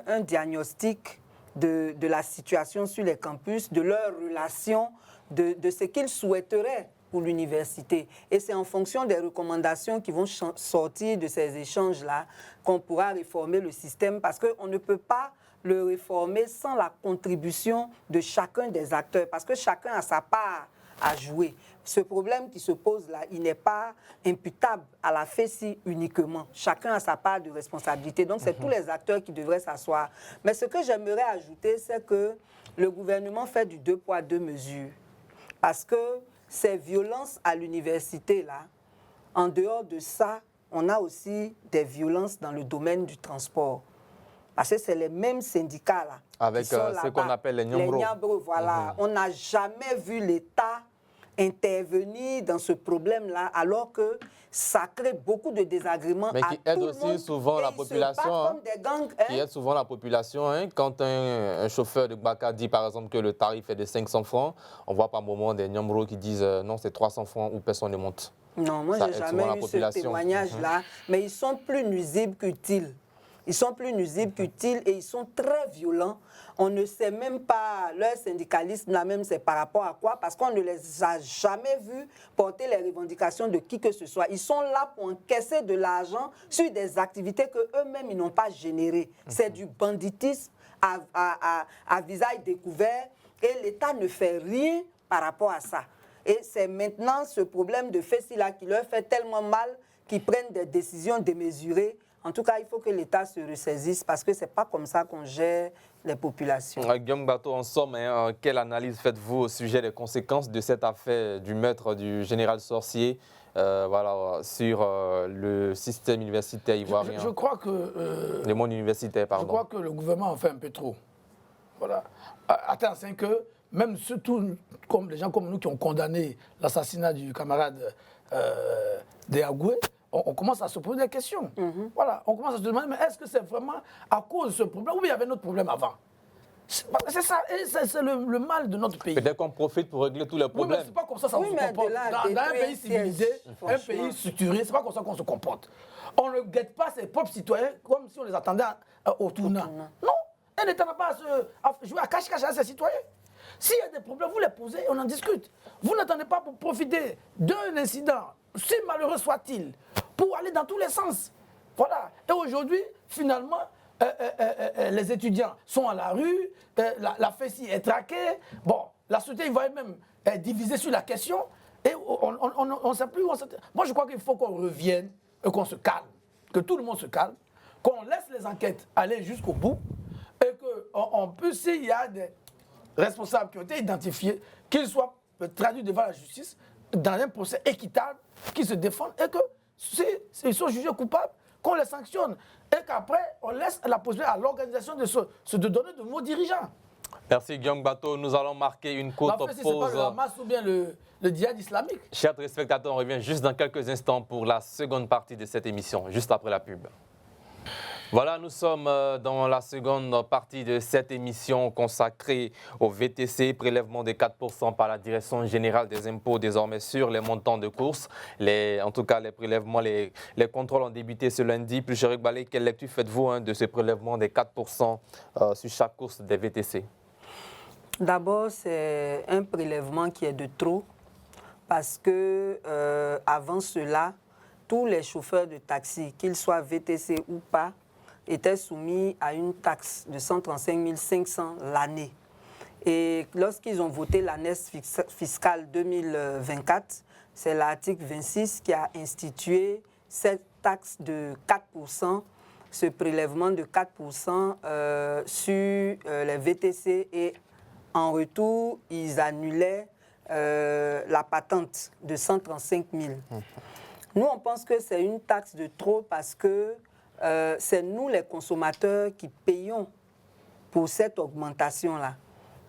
un diagnostic de la situation sur les campus, de leurs relations, de ce qu'ils souhaiteraient pour l'université. Et c'est en fonction des recommandations qui vont sortir de ces échanges-là qu'on pourra réformer le système, parce qu'on ne peut pas le réformer sans la contribution de chacun des acteurs, parce que chacun a sa part à jouer. Ce problème qui se pose là, il n'est pas imputable à la FESI uniquement. Chacun a sa part de responsabilité. Donc, c'est tous les acteurs qui devraient s'asseoir. Mais ce que j'aimerais ajouter, c'est que le gouvernement fait du 2 poids 2 mesures. Parce que ces violences à l'université, là, en dehors de ça, on a aussi des violences dans le domaine du transport. Parce que c'est les mêmes syndicats, là. Avec ce qu'on appelle les Nyambro. Les Nyambro, voilà. On n'a jamais vu l'État intervenir dans ce problème-là, alors que ça crée beaucoup de désagréments à tout le monde. Mais qui aide aussi souvent la population. Qui aide souvent la population. Quand un chauffeur de Baka dit, par exemple, que le tarif est de 500 francs, on voit par moment des Nyambro qui disent non, c'est 300 francs ou personne ne monte. Non, moi, je n'ai jamais eu ce témoignage-là. Mais ils sont plus nuisibles qu'utiles. Ils sont plus nuisibles qu'utiles et ils sont très violents. On ne sait même pas, leur syndicalisme là même, c'est par rapport à quoi, parce qu'on ne les a jamais vus porter les revendications de qui que ce soit. Ils sont là pour encaisser de l'argent sur des activités qu'eux-mêmes ils n'ont pas générées. C'est du banditisme à visage découvert et l'État ne fait rien par rapport à ça. Et c'est maintenant ce problème de FESI là qui leur fait tellement mal qu'ils prennent des décisions démesurées. En tout cas, il faut que l'État se ressaisisse parce que ce n'est pas comme ça qu'on gère les populations. Guillaume Bateau, en somme, quelle analyse faites-vous au sujet des conséquences de cette affaire du meurtre du général Sorcier sur le système universitaire ivoirien? Je crois que... le monde universitaire, pardon. Je crois que le gouvernement en fait un peu trop. Voilà. Attends, c'est que même surtout comme les gens comme nous qui ont condamné l'assassinat du camarade Deagoué, on commence à se poser des questions. Voilà, on commence à se demander, mais est-ce que c'est vraiment à cause de ce problème ou il y avait un autre problème avant? C'est ça, et c'est le mal de notre pays. Peut-être qu'on profite pour régler tous les Oui, problèmes. mais c'est pas comme ça se comporte. Dans un pays civilisé, un pays structuré, c'est pas comme ça qu'on se comporte. On ne guette pas ses propres citoyens comme si on les attendait au tournant. Non, un État n'a pas à jouer à cache-cache à ses citoyens. S'il y a des problèmes, vous les posez et on en discute. Vous n'attendez pas pour profiter d'un incident, si malheureux soit-il, pour aller dans tous les sens. Voilà. Et aujourd'hui, finalement, les étudiants sont à la rue, la FESI est traquée. Bon, la société va même être divisée sur la question et on ne sait plus où on se... Moi, je crois qu'il faut qu'on revienne et qu'on se calme, que tout le monde se calme, qu'on laisse les enquêtes aller jusqu'au bout et qu'on puisse, s'il y a des responsables qui ont été identifiés, qu'ils soient traduits devant la justice dans un procès équitable, qu'ils se défendent et que s'ils sont jugés coupables, qu'on les sanctionne et qu'après, on laisse la possibilité à l'organisation de donner de nouveaux dirigeants. Merci Guillaume Bato. Nous allons marquer une courte pause. C'est pas le Hamas ou bien le djihad islamique. Chers téléspectateurs, on revient juste dans quelques instants pour la seconde partie de cette émission, juste après la pub. Voilà, nous sommes dans la seconde partie de cette émission consacrée au VTC, prélèvement de 4% par la Direction générale des impôts désormais sur les montants de course. En tout cas, les prélèvements, les contrôles ont débuté ce lundi. Plus cher Balé, quelle lecture faites-vous de ce prélèvement des 4% sur chaque course des VTC? D'abord, c'est un prélèvement qui est de trop parce que avant cela, tous les chauffeurs de taxi, qu'ils soient VTC ou pas, étaient soumis à une taxe de 135 500 l'année. Et lorsqu'ils ont voté l'année fiscale 2024, c'est l'article 26 qui a institué cette taxe de 4%, ce prélèvement de 4% sur les VTC, et en retour, ils annulaient la patente de 135 000. Nous, on pense que c'est une taxe de trop parce que c'est nous, les consommateurs, qui payons pour cette augmentation-là.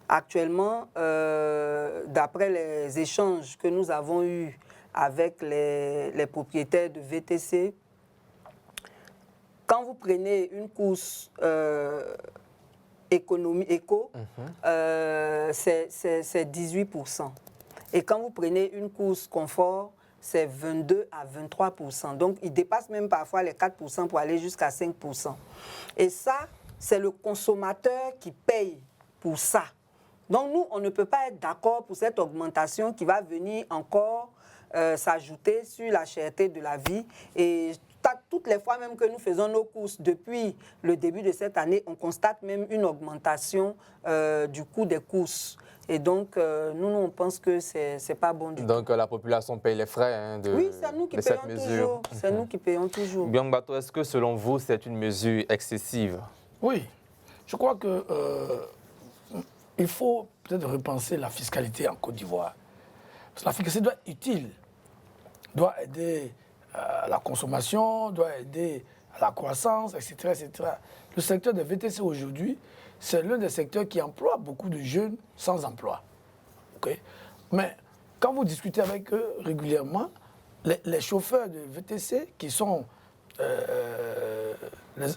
Actuellement, d'après les échanges que nous avons eus avec les propriétaires de VTC, quand vous prenez une course éco, c'est 18%. Et quand vous prenez une course confort, c'est 22 à 23%. Donc, il dépasse même parfois les 4% pour aller jusqu'à 5%. Et ça, c'est le consommateur qui paye pour ça. Donc, nous, on ne peut pas être d'accord pour cette augmentation qui va venir encore s'ajouter sur la cherté de la vie. Et toutes les fois même que nous faisons nos courses depuis le début de cette année, on constate même une augmentation du coût des courses. Et donc, nous, on pense que ce n'est pas bon du tout. Donc, la population paye les frais oui, c'est nous qui payons toujours. C'est nous qui payons toujours. Guillaume Bato, est-ce que selon vous, c'est une mesure excessive? Oui. Je crois que il faut peut-être repenser la fiscalité en Côte d'Ivoire. Parce que la fiscalité doit être utile, doit aider à la consommation, doit aider à la croissance, etc., etc. Le secteur des VTC aujourd'hui, c'est l'un des secteurs qui emploie beaucoup de jeunes sans emploi. Okay? Mais quand vous discutez avec eux régulièrement, les chauffeurs de VTC, qui sont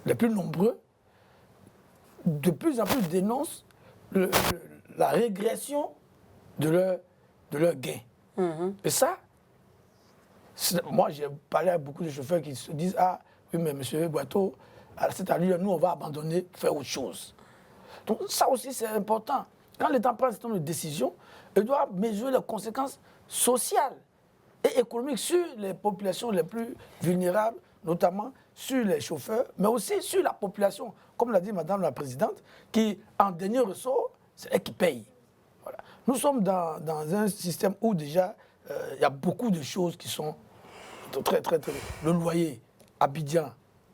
les plus nombreux, de plus en plus dénoncent la régression de leur gain. Et ça, moi j'ai parlé à beaucoup de chauffeurs qui se disent « Ah, oui, mais monsieur Boiteau, à cette allure, nous on va abandonner, faire autre chose ». Donc ça aussi c'est important. Quand l'État prend un certain nombre de décisions, il doit mesurer les conséquences sociales et économiques sur les populations les plus vulnérables, notamment sur les chauffeurs, mais aussi sur la population, comme l'a dit Madame la Présidente, qui, en dernier ressort, c'est elle qui paye. Voilà. Nous sommes dans un système où déjà, il y a beaucoup de choses qui sont très... Le loyer à Abidjan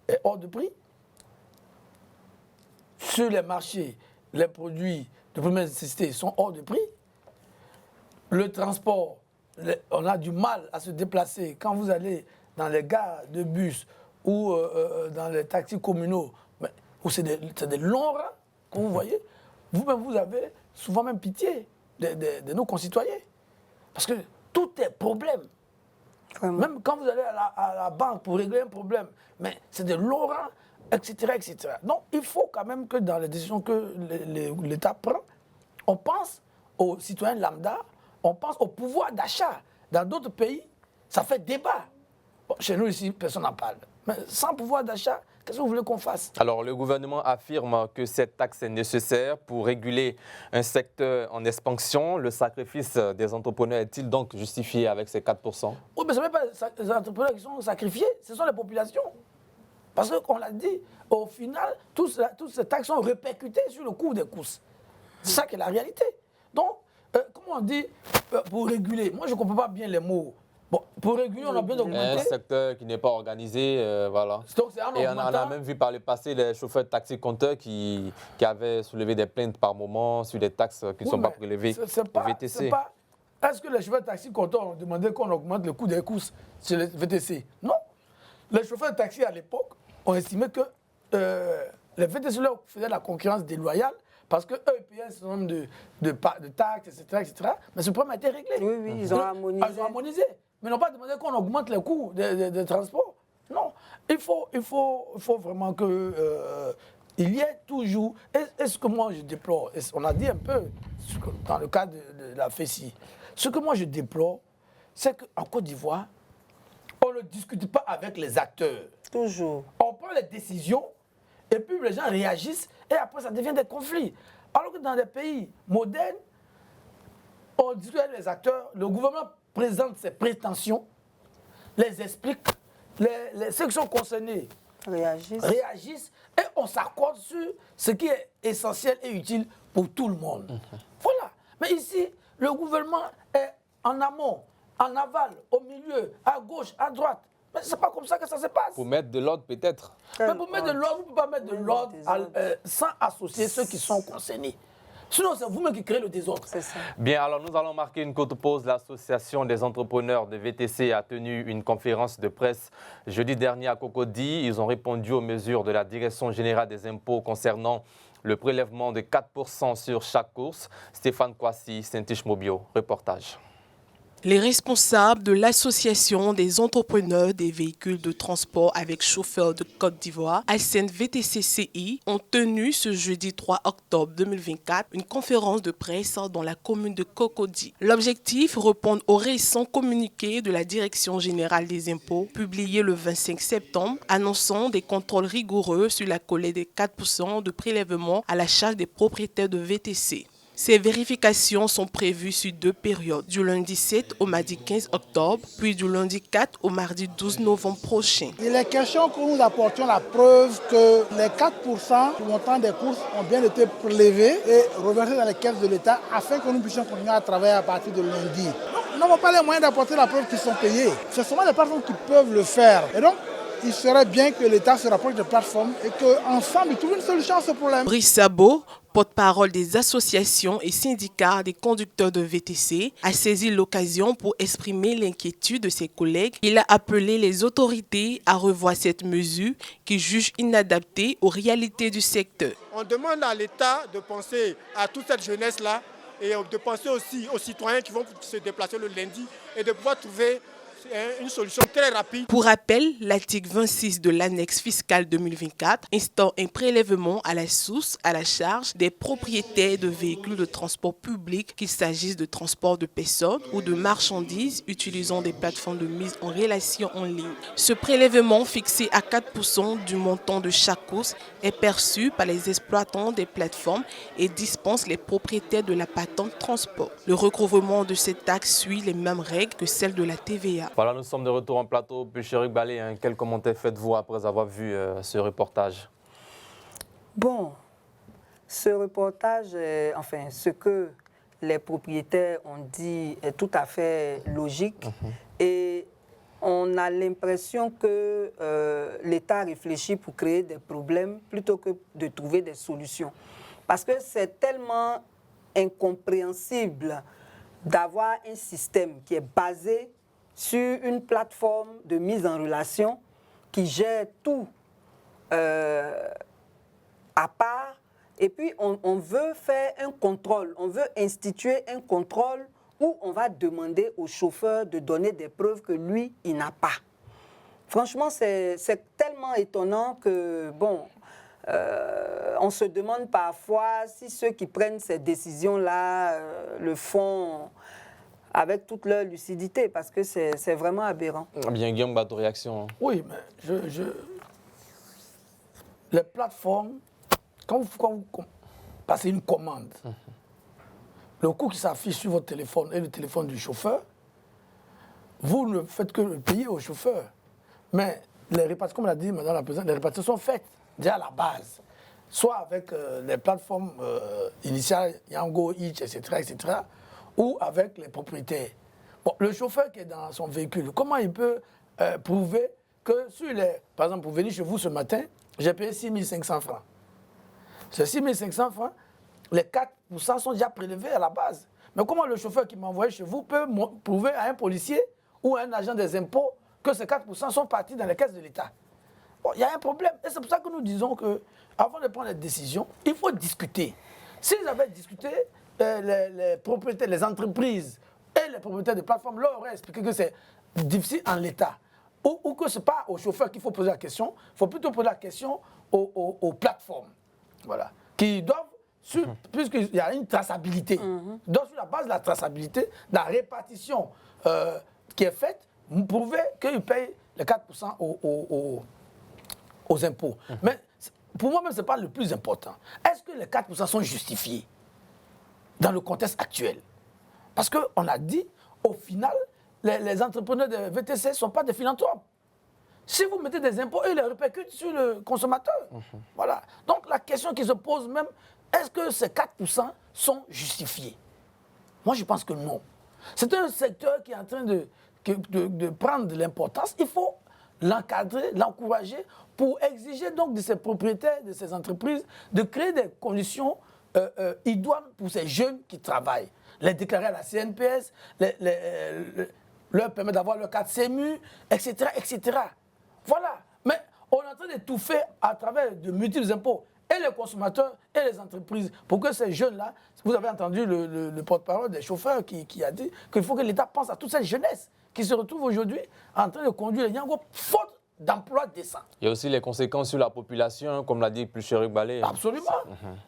est hors de prix. Sur les marchés, les produits de première nécessité sont hors de prix. Le transport, on a du mal à se déplacer. Quand vous allez dans les gares de bus ou dans les taxis communaux, où c'est des longs rangs, comme vous voyez, vous-même, vous avez souvent même pitié de nos concitoyens. Parce que tout est problème. Vraiment. Même quand vous allez à la banque pour régler un problème, mais c'est de l'aura, etc., etc. Donc, il faut quand même que dans les décisions que l'État prend, on pense aux citoyens lambda, on pense au pouvoir d'achat. Dans d'autres pays, ça fait débat. Bon, chez nous ici, personne n'en parle. Mais sans pouvoir d'achat, qu'est-ce que vous voulez qu'on fasse? Alors, le gouvernement affirme que cette taxe est nécessaire pour réguler un secteur en expansion. Le sacrifice des entrepreneurs est-il donc justifié avec ces 4%? Oui, mais ce n'est pas les entrepreneurs qui sont sacrifiés, ce sont les populations. Parce qu'on l'a dit, au final, toutes ces taxes sont répercutées sur le coût des courses. C'est ça qui est la réalité. Donc, comment on dit, pour réguler, moi je ne comprends pas bien les mots. Bon, pour réguler, on a bien Un augmenté. secteur qui n'est pas organisé, voilà. Donc, c'est en Et on a augmentant. même vu par le passé les chauffeurs de taxi-compteurs qui avaient soulevé des plaintes par moment sur des taxes qui ne sont pas prélevées au VTC. Est-ce que les chauffeurs de taxi compteurs ont demandé qu'on augmente le coût des courses sur les VTC? Non. Les chauffeurs de taxi à l'époque ont estimé que les VTC leur faisaient la concurrence déloyale parce qu'eux payaient un certain nombre de taxes, etc., etc. Mais ce problème a été réglé. Oui, oui, ils ont harmonisé. Ils ont harmonisé. Mais ils n'ont pas demandé qu'on augmente les coûts de transport. Non. Il faut vraiment que il y ait toujours... Et ce que moi je déplore, on a dit un peu dans le cas de la FECI, ce que moi je déplore, c'est qu'en Côte d'Ivoire, on ne discute pas avec les acteurs. Toujours. On prend les décisions et puis les gens réagissent et après ça devient des conflits. Alors que dans des pays modernes, on discute avec les acteurs, le gouvernement présente ses prétentions, les explique, ceux qui sont concernés réagissent et on s'accorde sur ce qui est essentiel et utile pour tout le monde. Voilà. Mais ici, le gouvernement est en amont, en aval, au milieu, à gauche, à droite. Mais ce n'est pas comme ça que ça se passe. Pour mettre de l'ordre, peut-être. Mais pour mettre de l'ordre, vous ne pouvez pas mettre de l'ordre sans associer ceux qui sont concernés. Sinon, c'est vous-même qui créez le désordre. C'est ça. Bien, alors nous allons marquer une courte pause. L'Association des entrepreneurs de VTC a tenu une conférence de presse jeudi dernier à Cocody. Ils ont répondu aux mesures de la Direction générale des impôts concernant le prélèvement de 4% sur chaque course. Stéphane Kouassi, Saint-Iche-Mobio, reportage. Les responsables de l'Association des entrepreneurs des véhicules de transport avec chauffeur de Côte d'Ivoire, ASEN VTC-CI, ont tenu ce jeudi 3 octobre 2024 une conférence de presse dans la commune de Cocody. L'objectif, répondre aux récents communiqués de la Direction générale des impôts, publié le 25 septembre, annonçant des contrôles rigoureux sur la collecte des 4% de prélèvement à la charge des propriétaires de VTC. Ces vérifications sont prévues sur 2 périodes, du lundi 7 au mardi 15 octobre, puis du lundi 4 au mardi 12 novembre prochain. Il est question que nous apportions la preuve que les 4% du montant des courses ont bien été prélevés et reversés dans les caisses de l'État afin que nous puissions continuer à travailler à partir de lundi. Nous n'avons pas les moyens d'apporter la preuve qu'ils sont payés. Ce sont les personnes qui peuvent le faire. Et donc, il serait bien que l'État se rapproche des plateformes et qu'ensemble, ils trouvent une solution à ce problème. Brice Sabo, porte-parole des associations et syndicats des conducteurs de VTC, a saisi l'occasion pour exprimer l'inquiétude de ses collègues. Il a appelé les autorités à revoir cette mesure qu'il juge inadaptée aux réalités du secteur. On demande à l'État de penser à toute cette jeunesse-là et de penser aussi aux citoyens qui vont se déplacer le lundi et de pouvoir trouver une solution très rapide. Pour rappel, l'article 26 de l'annexe fiscale 2024 instaure un prélèvement à la source à la charge des propriétaires de véhicules de transport public, qu'il s'agisse de transport de personnes ou de marchandises utilisant des plateformes de mise en relation en ligne. Ce prélèvement, fixé à 4% du montant de chaque course, est perçu par les exploitants des plateformes et dispense les propriétaires de la patente transport. Le recouvrement de cette taxe suit les mêmes règles que celle de la TVA. Voilà, nous sommes de retour en plateau. Bucherik Balé, quel commentaire faites-vous après avoir vu ce reportage? Bon, ce reportage, enfin, ce que les propriétaires ont dit est tout à fait logique. Et on a l'impression que l'État réfléchit pour créer des problèmes plutôt que de trouver des solutions. Parce que c'est tellement incompréhensible d'avoir un système qui est basé sur une plateforme de mise en relation qui gère tout à part. Et puis, on veut faire un contrôle, on veut instituer un contrôle où on va demander au chauffeur de donner des preuves que lui, il n'a pas. Franchement, c'est tellement étonnant que, bon, on se demande parfois si ceux qui prennent ces décisions-là le font avec toute leur lucidité, parce que c'est vraiment aberrant. Bien, Guillaume, votre réaction. Oui, mais les plateformes, quand vous passez une commande, le coût qui s'affiche sur votre téléphone et le téléphone du chauffeur, vous ne faites que le payer au chauffeur. Mais les répartitions, comme l'a dit Madame la Présidente, les répartitions sont faites déjà à la base. Soit avec les plateformes initiales, Yango, Hitch, etc., ou avec les propriétaires. Bon, le chauffeur qui est dans son véhicule, comment il peut prouver que sur les... Par exemple, pour venir chez vous ce matin, j'ai payé 6 500 francs. Ces 6 500 francs, les 4% sont déjà prélevés à la base. Mais comment le chauffeur qui m'a envoyé chez vous peut prouver à un policier ou à un agent des impôts que ces 4% sont partis dans les caisses de l'État? Bon, il y a un problème. Et c'est pour ça que nous disons qu'avant de prendre les décisions, il faut discuter. S'ils avaient discuté, les propriétaires, les entreprises et les propriétaires de plateformes leur auraient expliqué que c'est difficile en l'État. Ou que ce n'est pas aux chauffeurs qu'il faut poser la question, il faut plutôt poser la question aux plateformes. Voilà. Qui doivent, puisqu'il y a une traçabilité, donc sur la base de la traçabilité, de la répartition qui est faite, prouver qu'ils payent les 4% aux impôts. Mais pour moi-même, ce n'est pas le plus important. Est-ce que les 4% sont justifiés dans le contexte actuel? Parce qu'on a dit, au final, les entrepreneurs de VTC ne sont pas des philanthropes. Si vous mettez des impôts, ils les répercutent sur le consommateur. Voilà. Donc la question qui se pose même, est-ce que ces 4% sont justifiés? Moi, je pense que non. C'est un secteur qui est en train de prendre de l'importance. Il faut l'encadrer, l'encourager pour exiger donc de ces propriétaires, de ces entreprises, de créer des conditions idoines pour ces jeunes qui travaillent. Les déclarer à la CNPS, leur permettre d'avoir leur carte CEMU, etc., etc. Voilà. Mais on est en train d'étouffer à travers de multiples impôts et les consommateurs et les entreprises pour que ces jeunes-là, vous avez entendu le porte-parole des chauffeurs qui a dit qu'il faut que l'État pense à toute cette jeunesse qui se retrouve aujourd'hui en train de conduire les Yango faute d'emploi décent. Il y a aussi les conséquences sur la population, comme l'a dit Plucheric Balé. Absolument.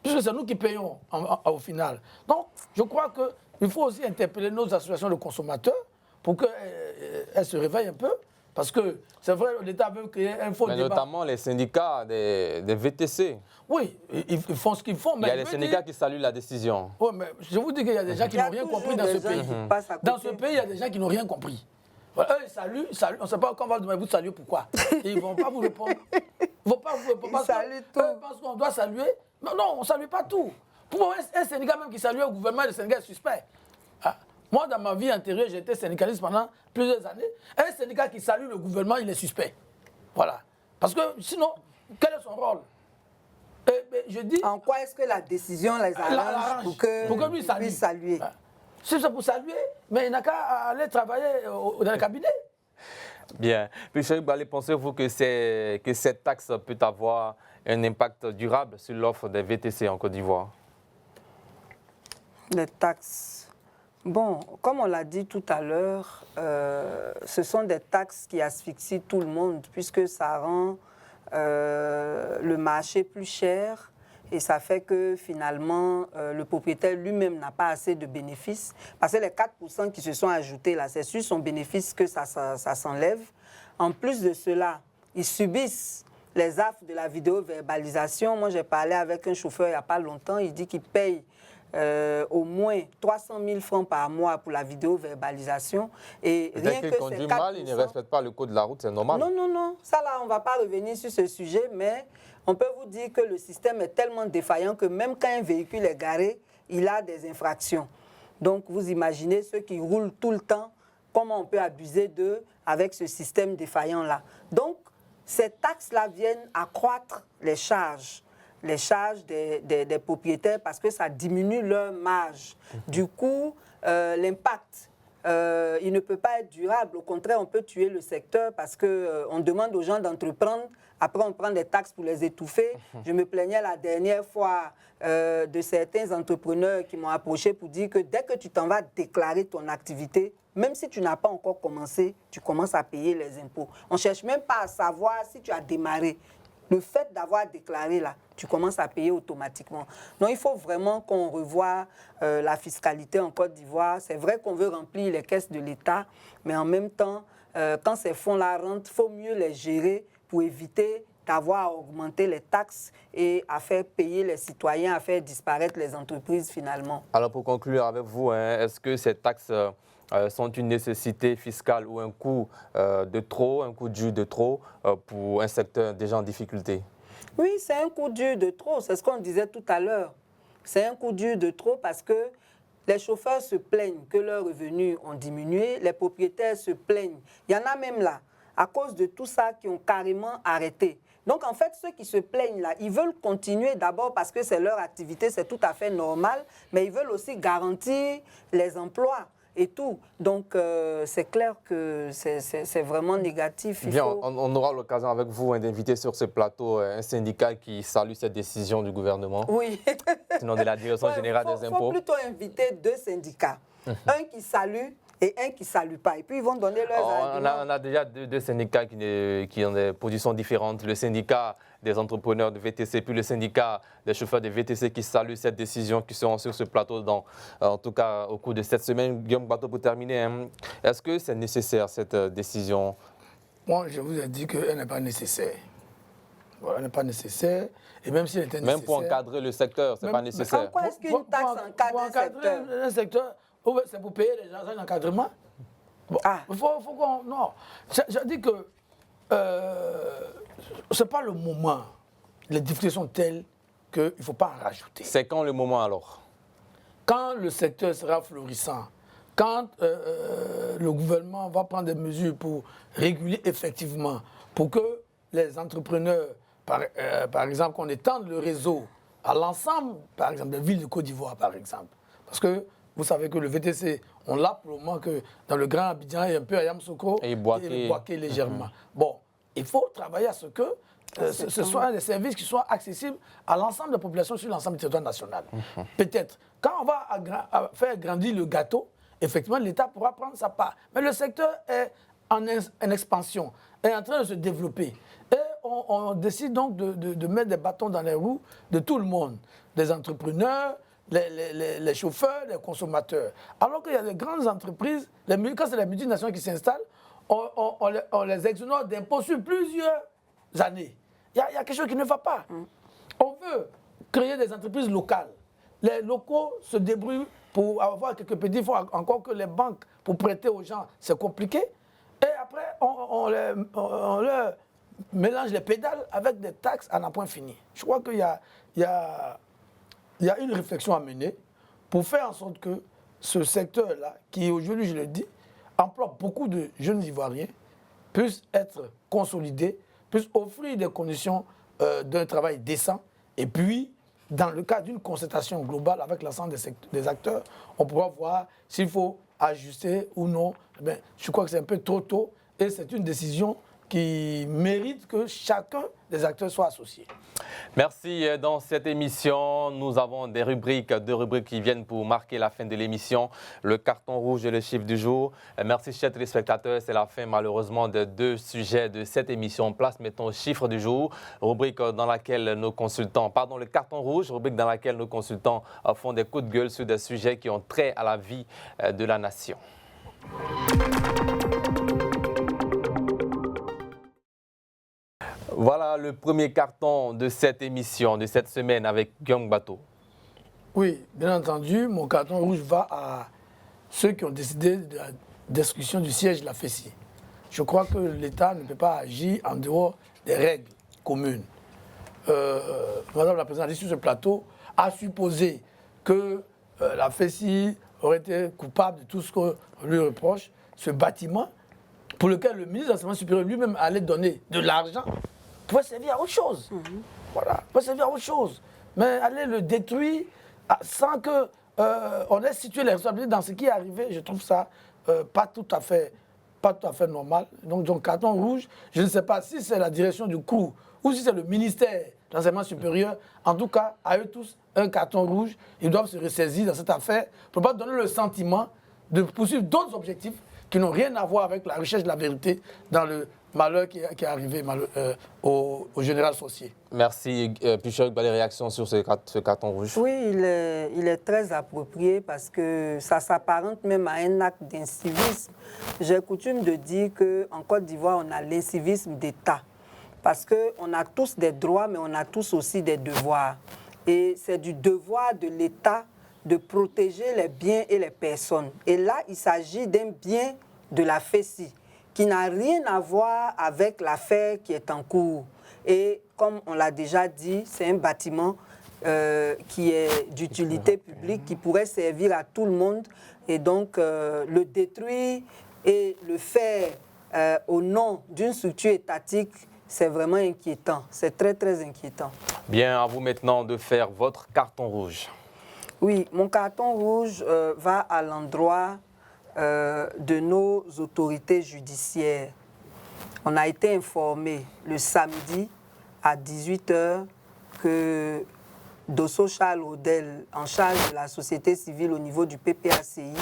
Puisque c'est nous qui payons au final. Donc, je crois qu'il faut aussi interpeller nos associations de consommateurs pour qu'elles se réveillent un peu. Parce que c'est vrai, l'État veut créer un faux débat. Mais notamment les syndicats des VTC. Oui, ils font ce qu'ils font. Mais il y a les syndicats qui saluent la décision. Oui, mais je vous dis qu'il y a des gens qui n'ont rien compris dans ce pays. Dans ce pays, il y a des gens qui n'ont rien compris. Voilà, eux, ils saluent, on ne sait pas quand on va demander vous saluer pourquoi. Et ils ne vont pas vous répondre. Ils ne vont pas vous répondre. Parce qu'on doit saluer. Mais non, on ne salue pas tout. Pour un syndicat même qui salue au gouvernement, le syndicat est suspect. Ah. Moi, dans ma vie antérieure, j'ai été syndicaliste pendant plusieurs années. Un syndicat qui salue le gouvernement, il est suspect. Voilà. Parce que sinon, quel est son rôle? Je dis, en quoi est-ce que la décision les arrange pour que lui puisse saluer? Si c'est pour saluer, mais il n'a qu'à aller travailler dans le cabinet. Bien. Puis, Chéri Balé, pensez-vous que cette taxe peut avoir un impact durable sur l'offre des VTC en Côte d'Ivoire? Les taxes. Bon, comme on l'a dit tout à l'heure, ce sont des taxes qui asphyxient tout le monde puisque ça rend le marché plus cher et ça fait que finalement le propriétaire lui-même n'a pas assez de bénéfices parce que les 4% qui se sont ajoutés là, c'est sur son bénéfice que ça s'enlève. En plus de cela, ils subissent les affres de la vidéo-verbalisation. Moi, j'ai parlé avec un chauffeur il n'y a pas longtemps, il dit qu'il paye au moins 300 000 francs par mois pour la vidéo-verbalisation. Et rien que conduit mal, il ne respecte pas le code de la route, c'est normal. Non, non, non. Ça, là, on ne va pas revenir sur ce sujet, mais on peut vous dire que le système est tellement défaillant que même quand un véhicule est garé, il a des infractions. Donc, vous imaginez ceux qui roulent tout le temps, comment on peut abuser d'eux avec ce système défaillant-là. Donc, ces taxes-là viennent accroître les charges des propriétaires parce que ça diminue leur marge. Du coup, l'impact il ne peut pas être durable. Au contraire, on peut tuer le secteur parce qu'on demande aux gens d'entreprendre. Après, on prend des taxes pour les étouffer. Je me plaignais la dernière fois de certains entrepreneurs qui m'ont approché pour dire que dès que tu t'en vas déclarer ton activité, même si tu n'as pas encore commencé, tu commences à payer les impôts. On ne cherche même pas à savoir si tu as démarré. Le fait d'avoir déclaré là, tu commences à payer automatiquement. Donc, il faut vraiment qu'on revoie la fiscalité en Côte d'Ivoire. C'est vrai qu'on veut remplir les caisses de l'État, mais en même temps, quand ces fonds-là rentrent, il faut mieux les gérer pour éviter d'avoir à augmenter les taxes et à faire payer les citoyens, à faire disparaître les entreprises finalement. Alors, pour conclure avec vous, est-ce que ces taxes sont une nécessité fiscale ou un coût de trop, un coût dû de trop pour un secteur déjà en difficulté? Oui, c'est un coût dû de trop, c'est ce qu'on disait tout à l'heure. C'est un coût dû de trop parce que les chauffeurs se plaignent que leurs revenus ont diminué, les propriétaires se plaignent. Il y en a même là, à cause de tout ça, qui ont carrément arrêté. Donc, en fait, ceux qui se plaignent là, ils veulent continuer d'abord parce que c'est leur activité, c'est tout à fait normal, mais ils veulent aussi garantir les emplois et tout. Donc, c'est clair que c'est vraiment négatif. Bien, on aura l'occasion avec vous d'inviter sur ce plateau un syndicat qui salue cette décision du gouvernement. Oui. Sinon, de la Direction générale des impôts. Il faut plutôt inviter deux syndicats. Un qui salue et un qui ne salue pas. Et puis, ils vont donner leurs arguments. On a déjà deux syndicats qui ont des positions différentes. Le syndicat des entrepreneurs de VTC, puis le syndicat des chauffeurs de VTC qui saluent cette décision, qui seront sur ce plateau, en tout cas au cours de cette semaine. Guillaume Bateau, pour terminer, est-ce que c'est nécessaire, cette décision? Moi, je vous ai dit qu'elle n'est pas nécessaire. Voilà, elle n'est pas nécessaire. Et même si elle était nécessaire... Même pour encadrer le secteur, ce n'est pas nécessaire. Pourquoi est-ce qu'une taxe encadre un secteur? Un secteur, c'est pour payer les gens un encadrement. Bon, il faut qu'on... Non. Je dis que ce n'est pas le moment. Les difficultés sont telles qu'il ne faut pas en rajouter. C'est quand le moment alors? Quand le secteur sera florissant, quand le gouvernement va prendre des mesures pour réguler effectivement, pour que les entrepreneurs, par exemple, qu'on étende le réseau à l'ensemble, par exemple, des villes de Côte d'Ivoire, par exemple. Parce que vous savez que le VTC, on l'a pour le moment que dans le Grand Abidjan et un peu à Yamoussoukro, et Boaké légèrement. Bon, il faut travailler à ce que ce soit des services qui soient accessibles à l'ensemble de la population sur l'ensemble du territoire national. Peut-être. Quand on va faire grandir le gâteau, effectivement, l'État pourra prendre sa part. Mais le secteur est en expansion, est en train de se développer. Et on décide donc de mettre des bâtons dans les roues de tout le monde, des entrepreneurs, les chauffeurs, les consommateurs. Alors qu'il y a des grandes entreprises, quand c'est les multinationales qui s'installent, on les exonère d'impôts sur plusieurs années. Il y a quelque chose qui ne va pas. On veut créer des entreprises locales. Les locaux se débrouillent pour avoir quelques petits fonds, encore que les banques, pour prêter aux gens, c'est compliqué. Et après, on leur mélange les pédales avec des taxes à n'en point fini. Je crois qu'il y a une réflexion à mener pour faire en sorte que ce secteur-là, qui aujourd'hui, je le dis, emploie beaucoup de jeunes Ivoiriens, puisse être consolidé, puisse offrir des conditions d'un travail décent. Et puis, dans le cas d'une concertation globale avec l'ensemble des acteurs, on pourra voir s'il faut ajuster ou non. Mais je crois que c'est un peu trop tôt et c'est une décision qui mérite que chacun des acteurs soit associé. Merci. Dans cette émission, nous avons deux rubriques qui viennent pour marquer la fin de l'émission. Le carton rouge et le chiffre du jour. Merci, chers téléspectateurs. C'est la fin, malheureusement, de deux sujets de cette émission. Place maintenant au chiffre du jour. Rubrique dans laquelle nos consultants, le carton rouge, rubrique dans laquelle nos consultants font des coups de gueule sur des sujets qui ont trait à la vie de la nation. Voilà le premier carton de cette émission, de cette semaine avec Guillaume Bateau. Oui, bien entendu, mon carton rouge va à ceux qui ont décidé de la destruction du siège de la FESI. Je crois que l'État ne peut pas agir en dehors des règles communes. Madame la Présidente, sur ce plateau, a supposé que la FESI aurait été coupable de tout ce qu'on lui reproche. Ce bâtiment, pour lequel le ministre de l'Enseignement supérieur lui-même allait donner de l'argent, pouvait servir à autre chose. Voilà, pouvait servir à autre chose. Mais aller le détruire sans qu'on ait situé les responsabilités dans ce qui est arrivé, je trouve ça pas tout à fait normal. Donc carton rouge, je ne sais pas si c'est la direction du CROU ou si c'est le ministère de l'enseignement supérieur. En tout cas, à eux tous, un carton rouge. Ils doivent se ressaisir dans cette affaire pour ne pas donner le sentiment de poursuivre d'autres objectifs qui n'ont rien à voir avec la recherche de la vérité dans le malheur qui est arrivé au général Saucier. Merci. Pichot, les réactions sur ce carton rouge? Oui, il est très approprié parce que ça s'apparente même à un acte d'incivisme. J'ai coutume de dire qu'en Côte d'Ivoire, on a l'incivisme d'État. Parce qu'on a tous des droits, mais on a tous aussi des devoirs. Et c'est du devoir de l'État de protéger les biens et les personnes. Et là, il s'agit d'un bien de la FECI qui n'a rien à voir avec l'affaire qui est en cours. Et comme on l'a déjà dit, c'est un bâtiment qui est d'utilité publique, qui pourrait servir à tout le monde. Et donc, le détruire et le faire au nom d'une structure étatique, c'est vraiment inquiétant. C'est très, très inquiétant. Bien, à vous maintenant de faire votre carton rouge. Oui, mon carton rouge va à l'endroit de nos autorités judiciaires. On a été informé le samedi à 18h que Dosso Charles Odel, en charge de la société civile au niveau du PPACI,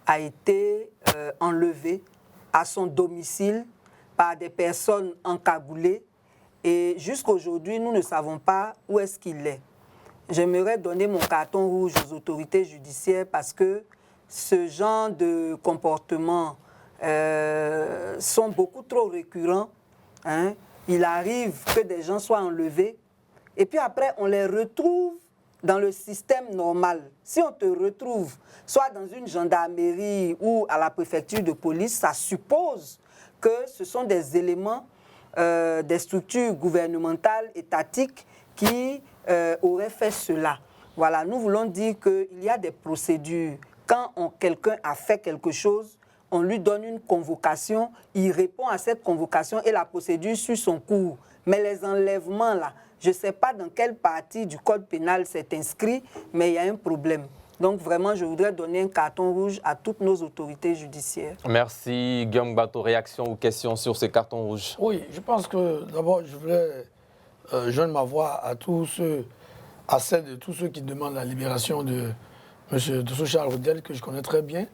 a été enlevé à son domicile par des personnes encagoulées. Et jusqu'à aujourd'hui, nous ne savons pas où est-ce qu'il est. J'aimerais donner mon carton rouge aux autorités judiciaires parce que ce genre de comportements sont beaucoup trop récurrents. Hein. Il arrive que des gens soient enlevés et puis après, on les retrouve dans le système normal. Si on te retrouve soit dans une gendarmerie ou à la préfecture de police, ça suppose que ce sont des éléments des structures gouvernementales, étatiques qui auraient fait cela. Voilà, nous voulons dire qu'il y a des procédures. Quand quelqu'un a fait quelque chose, on lui donne une convocation, il répond à cette convocation et la procédure suit son cours. Mais les enlèvements, là, je ne sais pas dans quelle partie du code pénal c'est inscrit, mais il y a un problème. Donc vraiment, je voudrais donner un carton rouge à toutes nos autorités judiciaires. Merci. Guillaume Bato, réaction ou question sur ces cartons rouges? Oui, je pense que d'abord, je voulais joindre ma voix à celle de tous ceux qui demandent la libération de M. Dosso Charles Odel, que je connais très bien.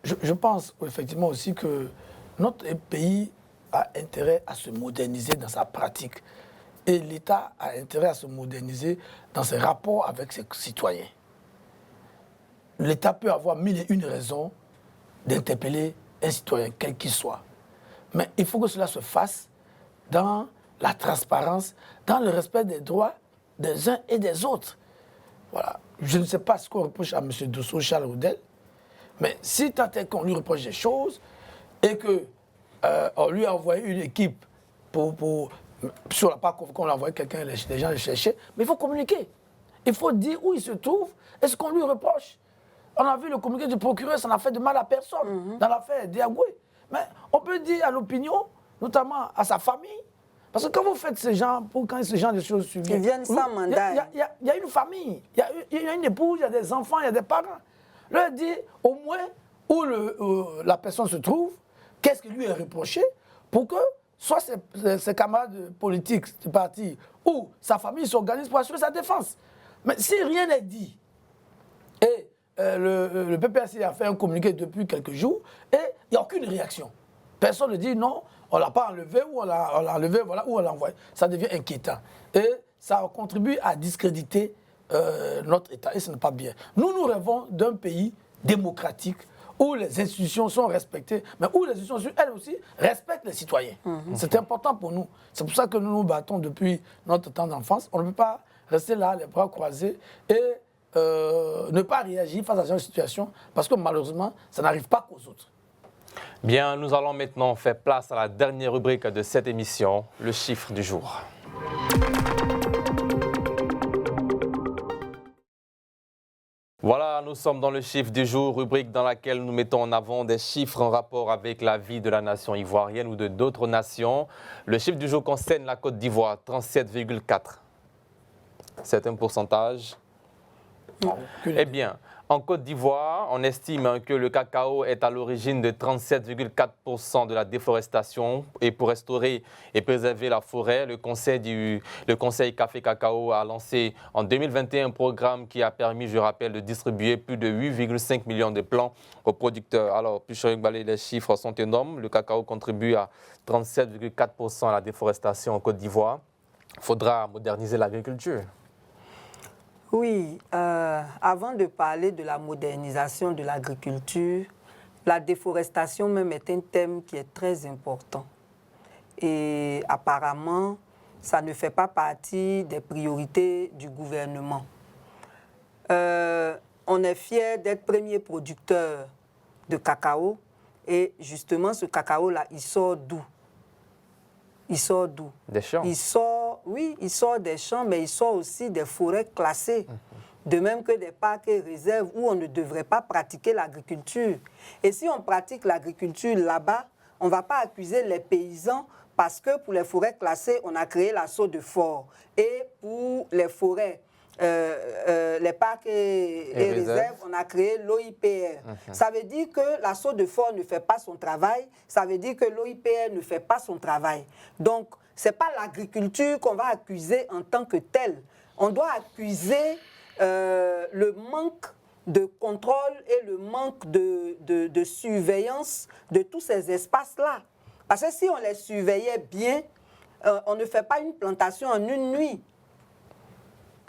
Je pense effectivement aussi que notre pays a intérêt à se moderniser dans sa pratique. Et l'État a intérêt à se moderniser dans ses rapports avec ses citoyens. L'État peut avoir mille et une raisons d'interpeller un citoyen, quel qu'il soit. Mais il faut que cela se fasse dans la transparence, dans le respect des droits des uns et des autres. Voilà. Je ne sais pas ce qu'on reproche à M. Dosso Charles Odel, mais si tant est qu'on lui reproche des choses et qu'on lui a envoyé une équipe sur la part qu'on a envoyé quelqu'un, les gens le chercher, mais il faut communiquer. Il faut dire où il se trouve et ce qu'on lui reproche. On a vu le communiqué du procureur, ça n'a fait de mal à personne dans l'affaire Diagoué. Mais on peut dire à l'opinion, notamment à sa famille, parce que quand vous faites ce genre de choses suivies, ils viennent sans mandat. Il y a une famille, il y a une épouse, il y a des enfants, il y a des parents. Leur dire au moins où la personne se trouve, qu'est-ce qui lui est reproché, pour que soit ses camarades politiques du parti ou sa famille s'organisent pour assurer sa défense. Mais si rien n'est dit, et le PPAC a fait un communiqué depuis quelques jours, et il n'y a aucune réaction. Personne ne dit non, on ne l'a pas enlevé, ou on l'a enlevé, voilà, ou on l'a envoyé. Ça devient inquiétant. Et ça contribue à discréditer notre État, et ce n'est pas bien. Nous rêvons d'un pays démocratique, où les institutions sont respectées, mais où les institutions, elles aussi, respectent les citoyens. C'est important pour nous. C'est pour ça que nous nous battons depuis notre temps d'enfance. On ne peut pas rester là, les bras croisés, et ne pas réagir face à cette situation, parce que malheureusement, ça n'arrive pas qu'aux autres. Bien, nous allons maintenant faire place à la dernière rubrique de cette émission, le chiffre du jour. Voilà, nous sommes dans le chiffre du jour, rubrique dans laquelle nous mettons en avant des chiffres en rapport avec la vie de la nation ivoirienne ou de d'autres nations. Le chiffre du jour concerne la Côte d'Ivoire, 37,4. C'est un pourcentage. Eh bien, En Côte d'Ivoire, on estime que le cacao est à l'origine de 37,4% de la déforestation. Et pour restaurer et préserver la forêt, le Conseil Café Cacao a lancé en 2021 un programme qui a permis, je rappelle, de distribuer plus de 8,5 millions de plants aux producteurs. Alors, Pichon Balé, les chiffres sont énormes. Le cacao contribue à 37,4% à la déforestation en Côte d'Ivoire. Il faudra moderniser l'agriculture. Oui, avant de parler de la modernisation de l'agriculture, la déforestation même est un thème qui est très important. Et apparemment, ça ne fait pas partie des priorités du gouvernement. On est fiers d'être premier producteur de cacao et justement ce cacao-là, il sort d'où? Il sort d'où? Des champs. Oui, il sort des champs, mais il sort aussi des forêts classées. De même que des parcs et réserves où on ne devrait pas pratiquer l'agriculture. Et si on pratique l'agriculture là-bas, on ne va pas accuser les paysans parce que pour les forêts classées, on a créé l'assaut de fort. Et pour les forêts, les parcs et réserves, on a créé l'OIPR. Ça veut dire que l'assaut de fort ne fait pas son travail, ça veut dire que l'OIPR ne fait pas son travail. Donc, ce n'est pas l'agriculture qu'on va accuser en tant que telle. On doit accuser le manque de contrôle et le manque de surveillance de tous ces espaces-là. Parce que si on les surveillait bien, on ne fait pas une plantation en une nuit.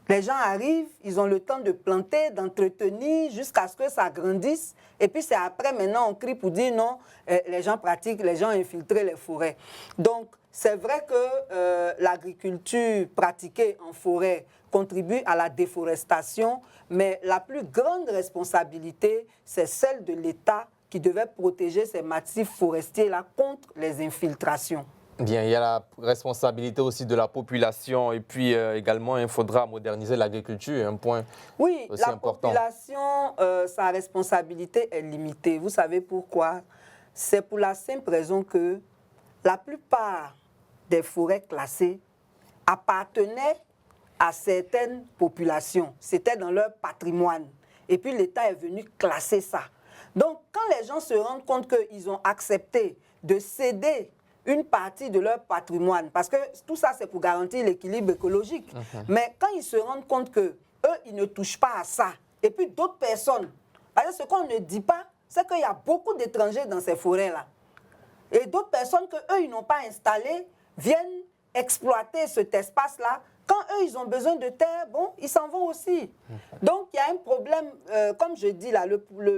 Les gens arrivent, ils ont le temps de planter, d'entretenir jusqu'à ce que ça grandisse. Et puis c'est après, maintenant, on crie pour dire non, les gens pratiquent, les gens infiltrent les forêts. Donc, c'est vrai que l'agriculture pratiquée en forêt contribue à la déforestation, mais la plus grande responsabilité, c'est celle de l'État qui devait protéger ces massifs forestiers-là contre les infiltrations. Bien, il y a la responsabilité aussi de la population et puis également, il faudra moderniser l'agriculture, un point aussi important. Oui, la population, sa responsabilité est limitée. Vous savez pourquoi? C'est pour la simple raison que la plupart des forêts classées appartenaient à certaines populations. C'était dans leur patrimoine. Et puis l'État est venu classer ça. Donc, quand les gens se rendent compte qu'ils ont accepté de céder une partie de leur patrimoine, parce que tout ça, c'est pour garantir l'équilibre écologique. Mais quand ils se rendent compte qu'eux, ils ne touchent pas à ça, et puis d'autres personnes, parce que ce qu'on ne dit pas, c'est qu'il y a beaucoup d'étrangers dans ces forêts-là. Et d'autres personnes qu'eux, ils n'ont pas installées, viennent exploiter cet espace-là. Quand eux, ils ont besoin de terre, bon, ils s'en vont aussi. Donc, il y a un problème, comme je dis là,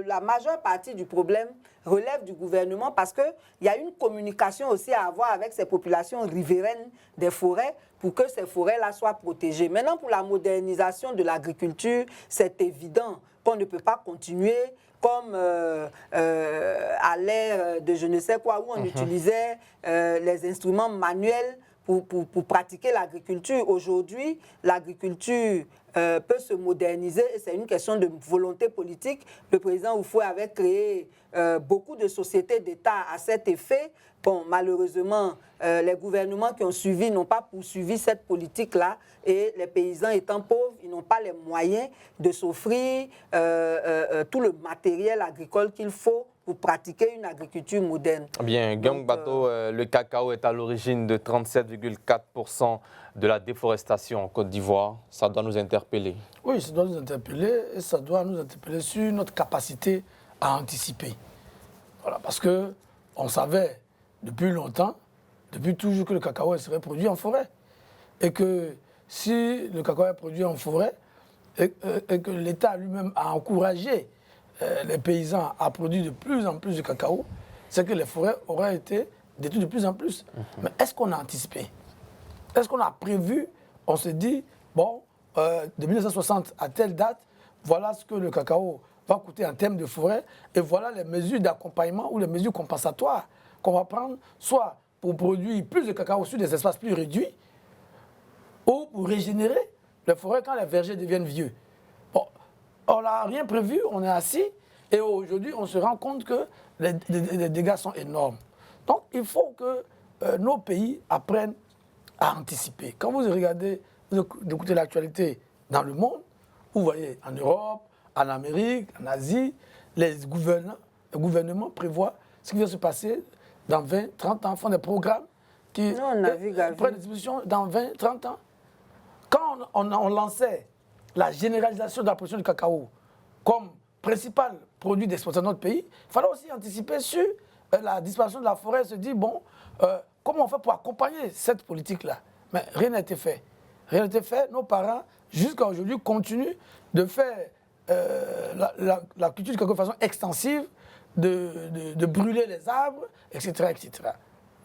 la majeure partie du problème relève du gouvernement parce qu'il y a une communication aussi à avoir avec ces populations riveraines des forêts pour que ces forêts-là soient protégées. Maintenant, pour la modernisation de l'agriculture, c'est évident qu'on ne peut pas continuer comme à l'ère de je ne sais quoi, où on utilisait les instruments manuels pour pratiquer l'agriculture. Aujourd'hui, l'agriculture peut se moderniser et c'est une question de volonté politique. Le président Oufoué avait créé beaucoup de sociétés d'État à cet effet. Bon, malheureusement, les gouvernements qui ont suivi n'ont pas poursuivi cette politique-là et les paysans étant pauvres, ils n'ont pas les moyens de s'offrir tout le matériel agricole qu'il faut pour pratiquer une agriculture moderne. Bien, Gang Bato, le cacao est à l'origine de 37,4% de la déforestation en Côte d'Ivoire. Ça doit nous interpeller. Oui, ça doit nous interpeller et ça doit nous interpeller sur notre capacité à anticiper. Voilà, parce qu'on savait depuis longtemps, depuis toujours, que le cacao serait produit en forêt. Et que si le cacao est produit en forêt et que l'État lui-même a encouragé les paysans à produire de plus en plus de cacao, c'est que les forêts auraient été détruites de plus en plus. Mais est-ce qu'on a anticipé? Est-ce qu'on a prévu? On se dit, bon, de 1960 à telle date, voilà ce que le cacao va coûter en termes de forêt et voilà les mesures d'accompagnement ou les mesures compensatoires qu'on va prendre, soit pour produire plus de cacao sur des espaces plus réduits ou pour régénérer les forêts quand les vergers deviennent vieux. Bon, on n'a rien prévu, on est assis et aujourd'hui on se rend compte que les dégâts sont énormes. Donc il faut que nos pays apprennent à anticiper. Quand vous regardez, vous écoutez l'actualité dans le monde, vous voyez en Europe, en Amérique, en Asie, les gouvernements prévoient ce qui va se passer dans 20, 30 ans, font des programmes qui prennent des dispositions dans 20, 30 ans. Quand on lançait la généralisation de la production du cacao comme principal produit d'exportation de notre pays, il fallait aussi anticiper sur la disparition de la forêt, se dire, bon, comment on fait pour accompagner cette politique-là? Mais rien n'a été fait. Rien n'a été fait. Nos parents, jusqu'à aujourd'hui, continuent de faire la culture du cacao de façon extensive, de brûler les arbres, etc. etc.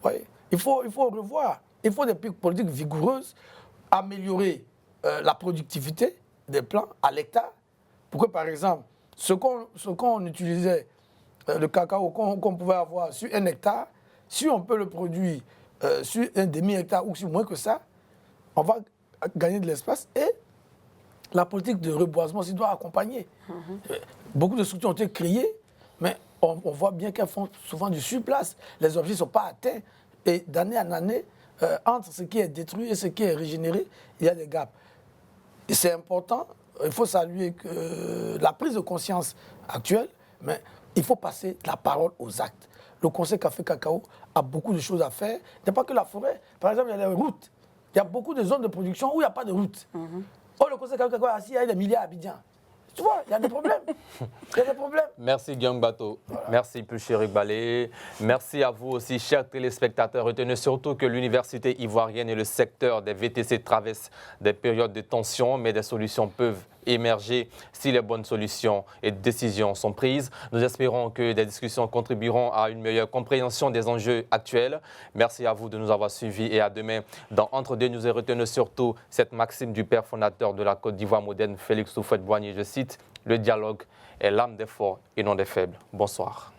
Ouais. Il faut revoir. Il faut des politiques vigoureuses, améliorer la productivité des plants à l'hectare, pour que, par exemple, ce qu'on utilisait, le cacao qu'on pouvait avoir sur 1 hectare, si on peut le produire sur un demi-hectare ou sur moins que ça, on va gagner de l'espace et la politique de reboisement aussi doit accompagner. Beaucoup de structures ont été créées, mais on voit bien qu'elles font souvent du surplace. Les objectifs ne sont pas atteints et d'année en année, entre ce qui est détruit et ce qui est régénéré, il y a des gaps. Et c'est important, il faut saluer la prise de conscience actuelle, mais il faut passer de la parole aux actes. Le Conseil Café Cacao a beaucoup de choses à faire. Il n'y a pas que la forêt. Par exemple, il y a les routes. Il y a beaucoup de zones de production où il n'y a pas de route. Oh, le Conseil Café Cacao est assis, il y a des milliards à Abidjan. Tu vois, il y a des problèmes. Il y a des problèmes. Merci Guillaume Bato. Voilà. Merci Pulchérik Balé. Merci à vous aussi, chers téléspectateurs. Retenez surtout que l'université ivoirienne et le secteur des VTC traversent des périodes de tension, mais des solutions peuvent émerger si les bonnes solutions et décisions sont prises. Nous espérons que des discussions contribueront à une meilleure compréhension des enjeux actuels. Merci à vous de nous avoir suivis et à demain dans Entre deux News. Et retenez surtout cette maxime du père fondateur de la Côte d'Ivoire moderne, Félix Houphouët-Boigny, je cite, « Le dialogue est l'âme des forts et non des faibles ». Bonsoir.